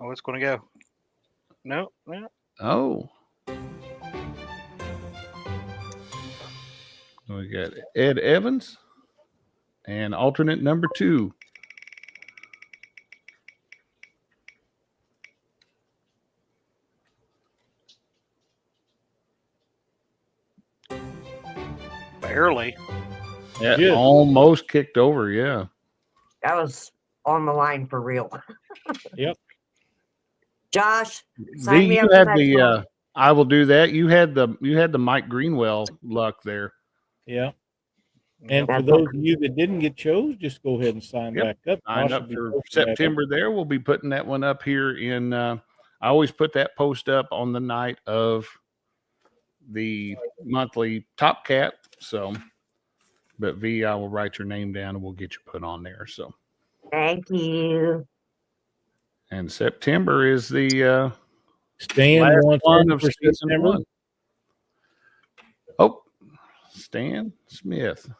Oh, it's going to go. No. Oh. We got Ed Evans and alternate number 2. Barely. Yeah, Good. almost kicked over. Yeah. That was on the line for real. Yep. Josh, sign me You up for had that the. one. I will do that. You had the Mike Greenwell luck there. Yeah. And for That's those of you that didn't get chose, just go ahead and sign Yep. back up. Sign Josh up will be for posting that up. September. There, we'll be putting that one up here in. I always put that post up on the night of the monthly Top Cat. So, but V, I will write your name down and we'll get you put on there. So, Thank you. and September is the Stan last wants one in of for season September. 1. Oh, Stan Smith.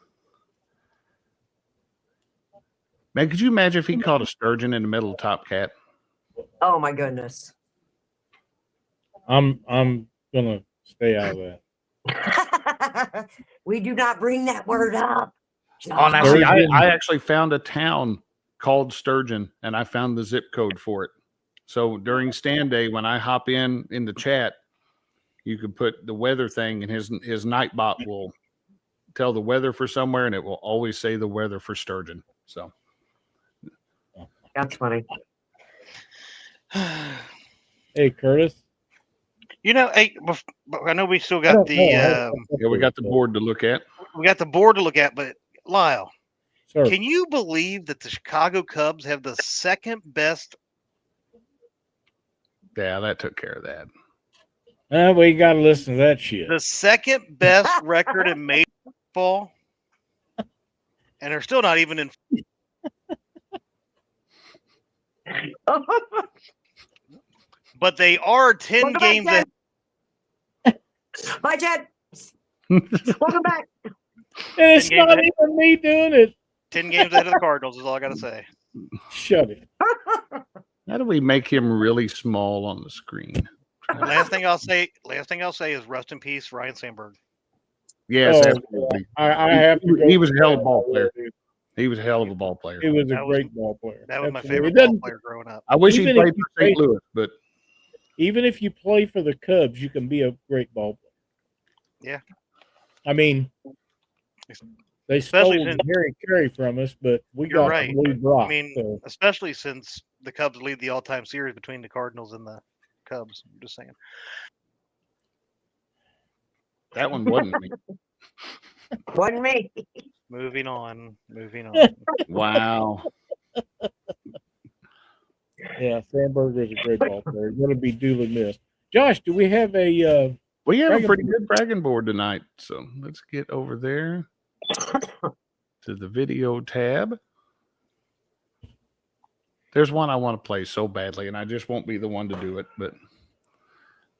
Man, could you imagine if he caught a sturgeon in the middle of Top Cat? Oh my goodness. I'm gonna stay out of that. We do not bring that word up. Oh, now, Josh. see, Sturgeon. I actually found a town called Sturgeon, and I found the zip code for it. So during stand day, when I hop in the chat, you can put the weather thing, and his Nightbot will tell the weather for somewhere, and it will always say the weather for Sturgeon. So That's funny. Hey, Curtis. Hey, but I know we still got the yeah, we got the board to look at. board to look at, but Lyle, Sir. can you believe that the Chicago Cubs have the second best? Yeah, that took care of that. We got to listen to that shit. The second best record in Major League Baseball, and they're still not even in. But they are 10 Welcome games back, ahead. Chad. Bye, Chad. Welcome back. And it's 10 games not ahead. even me doing it. 10 games ahead of the Cardinals is all I got to say. Shut it. How do we make him really small on the screen? And last thing I'll say is rest in peace, Ryan Sandberg. Yes, Oh, absolutely. I have to go. He was a hell of a with ball that. player. He was a hell of a ball player. He was a That was- great ball player. That was my Absolutely. favorite It ball doesn't- player growing up. I wish he even played if he for St. played- Louis, but even if you play for the Cubs, you can be a great ball player. Yeah. I mean, they Especially stole since- Harry Carey from us, but we You're got right. Lee Brock. I mean, so. especially since the Cubs lead the all-time series between the Cardinals and the Cubs. I'm just saying. That one wasn't me. Wasn't me. Moving on. Wow. Yeah, Sandberger is a great ball player. Going to be duly missed. Josh, do we have a? We have Bragging a pretty board. good bragging board tonight. So let's get over there to the video tab. There's one I want to play so badly, and I just won't be the one to do it. But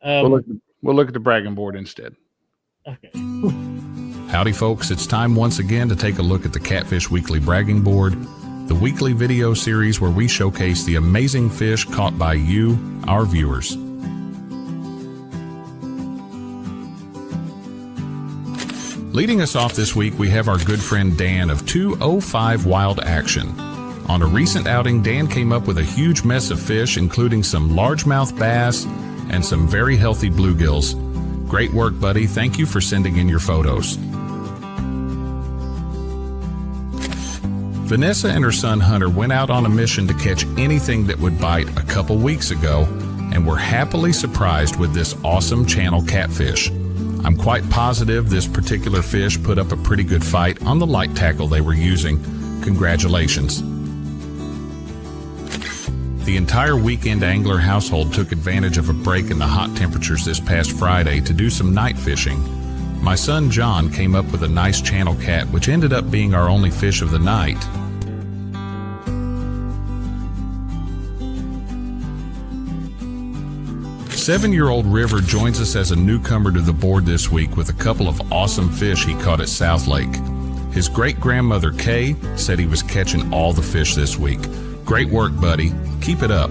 we'll look at the bragging board instead. Okay. Howdy, folks. It's time once again to take a look at the Catfish Weekly Bragging Board, the weekly video series where we showcase the amazing fish caught by you, our viewers. Leading us off this week, we have our good friend Dan of 205 Wild Action. On a recent outing, Dan came up with a huge mess of fish, including some largemouth bass and some very healthy bluegills. Great work, buddy. Thank you for sending in your photos. Vanessa and her son Hunter went out on a mission to catch anything that would bite a couple weeks ago and were happily surprised with this awesome channel catfish. I'm quite positive this particular fish put up a pretty good fight on the light tackle they were using. Congratulations. The entire Weekend Angler household took advantage of a break in the hot temperatures this past Friday to do some night fishing. My son John came up with a nice channel cat, which ended up being our only fish of the night. Seven-year-old River joins us as a newcomer to the board this week with a couple of awesome fish he caught at South Lake. His great-grandmother Kay said he was catching all the fish this week. Great work, buddy. Keep it up.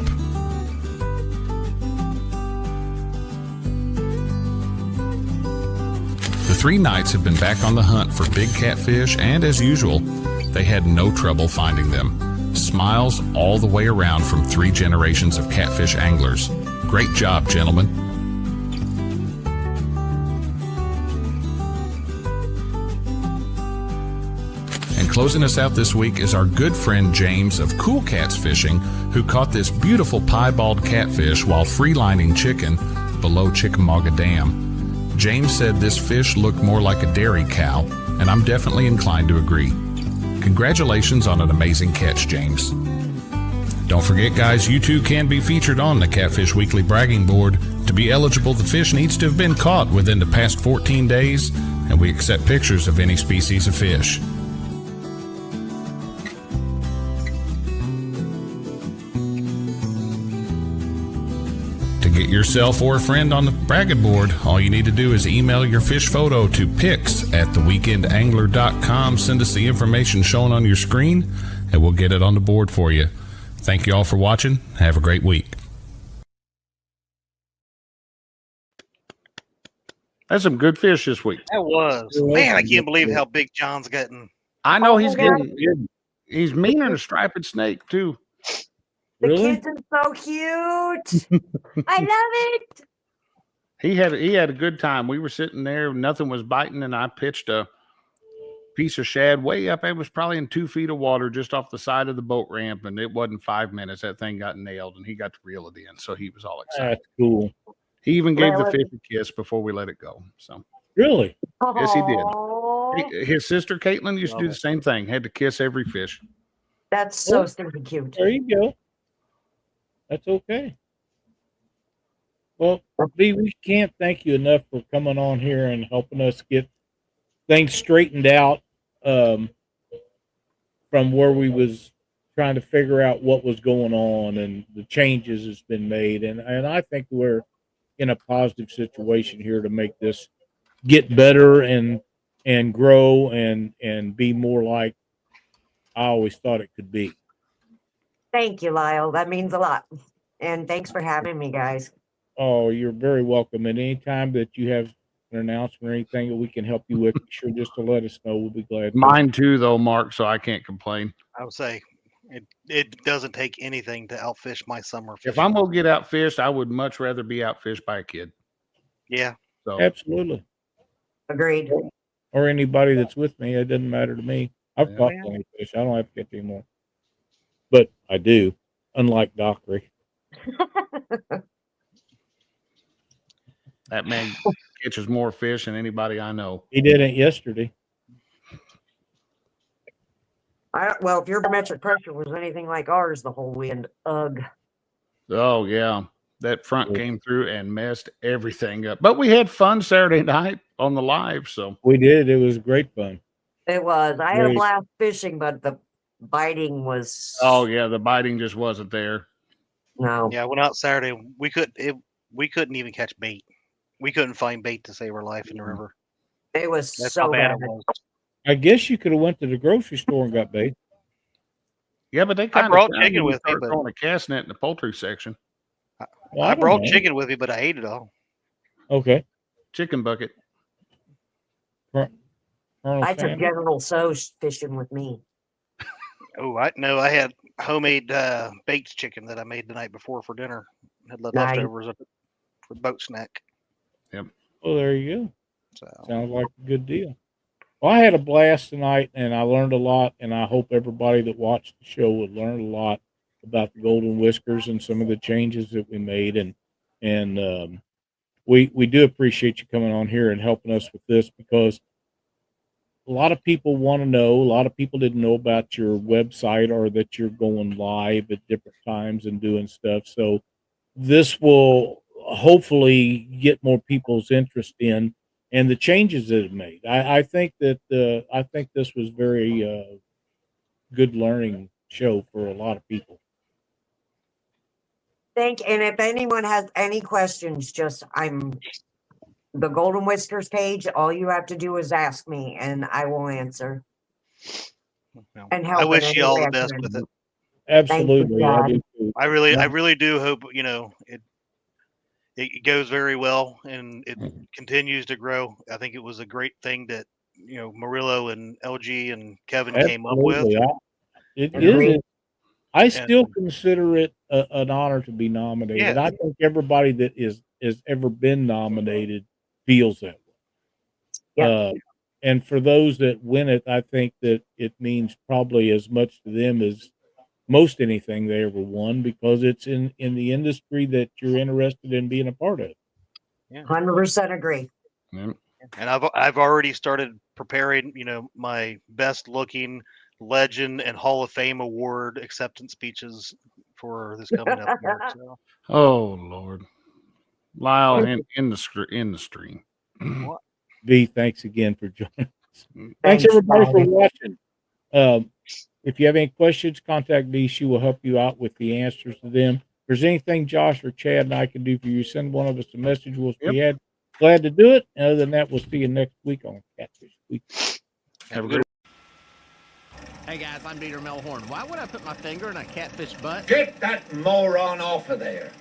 The three Knights have been back on the hunt for big catfish, and as usual, they had no trouble finding them. Smiles all the way around from three generations of catfish anglers. Great job, gentlemen. And closing us out this week is our good friend James of Cool Cats Fishing, who caught this beautiful piebald catfish while freelining chicken below Chickamauga Dam. James said this fish looked more like a dairy cow, and I'm definitely inclined to agree. Congratulations on an amazing catch, James. Don't forget, guys, you too can be featured on the Catfish Weekly Bragging Board. To be eligible, the fish needs to have been caught within the past 14 days, and we accept pictures of any species of fish. To get yourself or a friend on the bragging board, all you need to do is email your fish photo to pics@theweekendangler.com. Send us the information shown on your screen, and we'll get it on the board for you. Thank you all for watching. Have a great week. That's some good fish this week. That was. Man, I can't believe how big John's getting. I know Oh, he's my getting. He's meaner than a striped snake too. The Really? kids are so cute. I love it. He had a good time. We were sitting there, nothing was biting, and I pitched a piece of shad way up. It was probably in 2 feet of water just off the side of the boat ramp, and it wasn't 5 minutes. That thing got nailed, and he got to reel it in, so he was all excited. That's cool. He even gave the Really? fish a kiss before we let it go. So Really? Yes, he did. Aw, his sister Caitlin used to do Love the same thing. Had to kiss every fish. that's so stinking cute. There you go. That's okay. Well, B, we can't thank you enough for coming on here and helping us get things straightened out from where we was trying to figure out what was going on and the changes that's been made. And I think we're in a positive situation here to make this get better and grow and be more like I always thought it could be. Thank you, Lyle. That means a lot. And thanks for having me, guys. Oh, you're very welcome. And anytime that you have an announcement or anything that we can help you with, be sure just to let us know. We'll be glad. Mine too, though, Mark. So I can't complain. I would say It doesn't take anything to outfish my summer fishing. If I'm gonna get outfished, I would much rather be outfished by a kid. Yeah. So Absolutely. Agreed. Or anybody that's with me. It doesn't matter to me. I've Yeah. caught plenty of fish. I don't have to catch any more. But I do, unlike Dockery. that man catches more fish than anybody I know. He did it yesterday. Well, if your barometric pressure was anything like ours the whole weekend, ugh. Oh yeah. That front came through and messed everything up. But we had fun Saturday night on the live. So We did. It was great fun. It was. I had a Great. blast fishing, but the biting was. oh yeah, the biting just wasn't there. No. Yeah, I went out Saturday. We couldn't even catch bait. We couldn't find bait to save our life in the river. It was That's so how bad bad. it was. I guess you could have went to the grocery store and got bait. Yeah, but they kind of brought chicken with me, but- throwing a cast net in the poultry section. Well, I don't brought know. chicken with me, but I ate it all. Okay. Chicken bucket. Colonel I took Sanders? General So's fishing with me. Oh, I had homemade baked chicken that I made the night before for dinner. Had Nice. leftovers of it for boat snack. Well, there you go. So Sounds like a good deal. Well, I had a blast tonight, and I learned a lot, and I hope everybody that watched the show would learn a lot about the Golden Whiskers and some of the changes that we made, and we do appreciate you coming on here and helping us with this, because a lot of people want to know. A lot of people didn't know about your website, or that you're going live at different times and doing stuff. So this will hopefully get more people's interest in and the changes that it made. I think that I think this was very good learning show for a lot of people. And if anyone has any questions, I'm the Golden Whiskers page. All you have to do is ask me, and I will answer and help. I in wish any you all way the I best can. with it. Absolutely, I God. do too. I really do hope it goes very well and it continues to grow. I think it was a great thing that Murillo and LG and Kevin came up with. Absolutely. It Agreed. is. I still consider it an honor to be nominated. Yeah. I think everybody that has ever been nominated feels that way. Yeah. And for those that win it, I think that it means probably as much to them as most anything they ever won, because it's in the industry that you're interested in being a part of. 100% agree. Yeah. And I've already started preparing, my best looking legend and Hall of Fame award acceptance speeches for this coming up year. So. Oh Lord, Lyle in the stream. V, thanks again for joining us. Thanks everybody for watching. If you have any questions, contact V. She will help you out with the answers to them. If there's anything Josh or Chad and I can do for you, send one of us a message. We'll be glad to do it. And other than that, we'll see you next week on Catfish Week. Have a good Hey guys, I'm Dieter Melhorn. Why would I put my finger in a catfish butt? Get that moron off of there.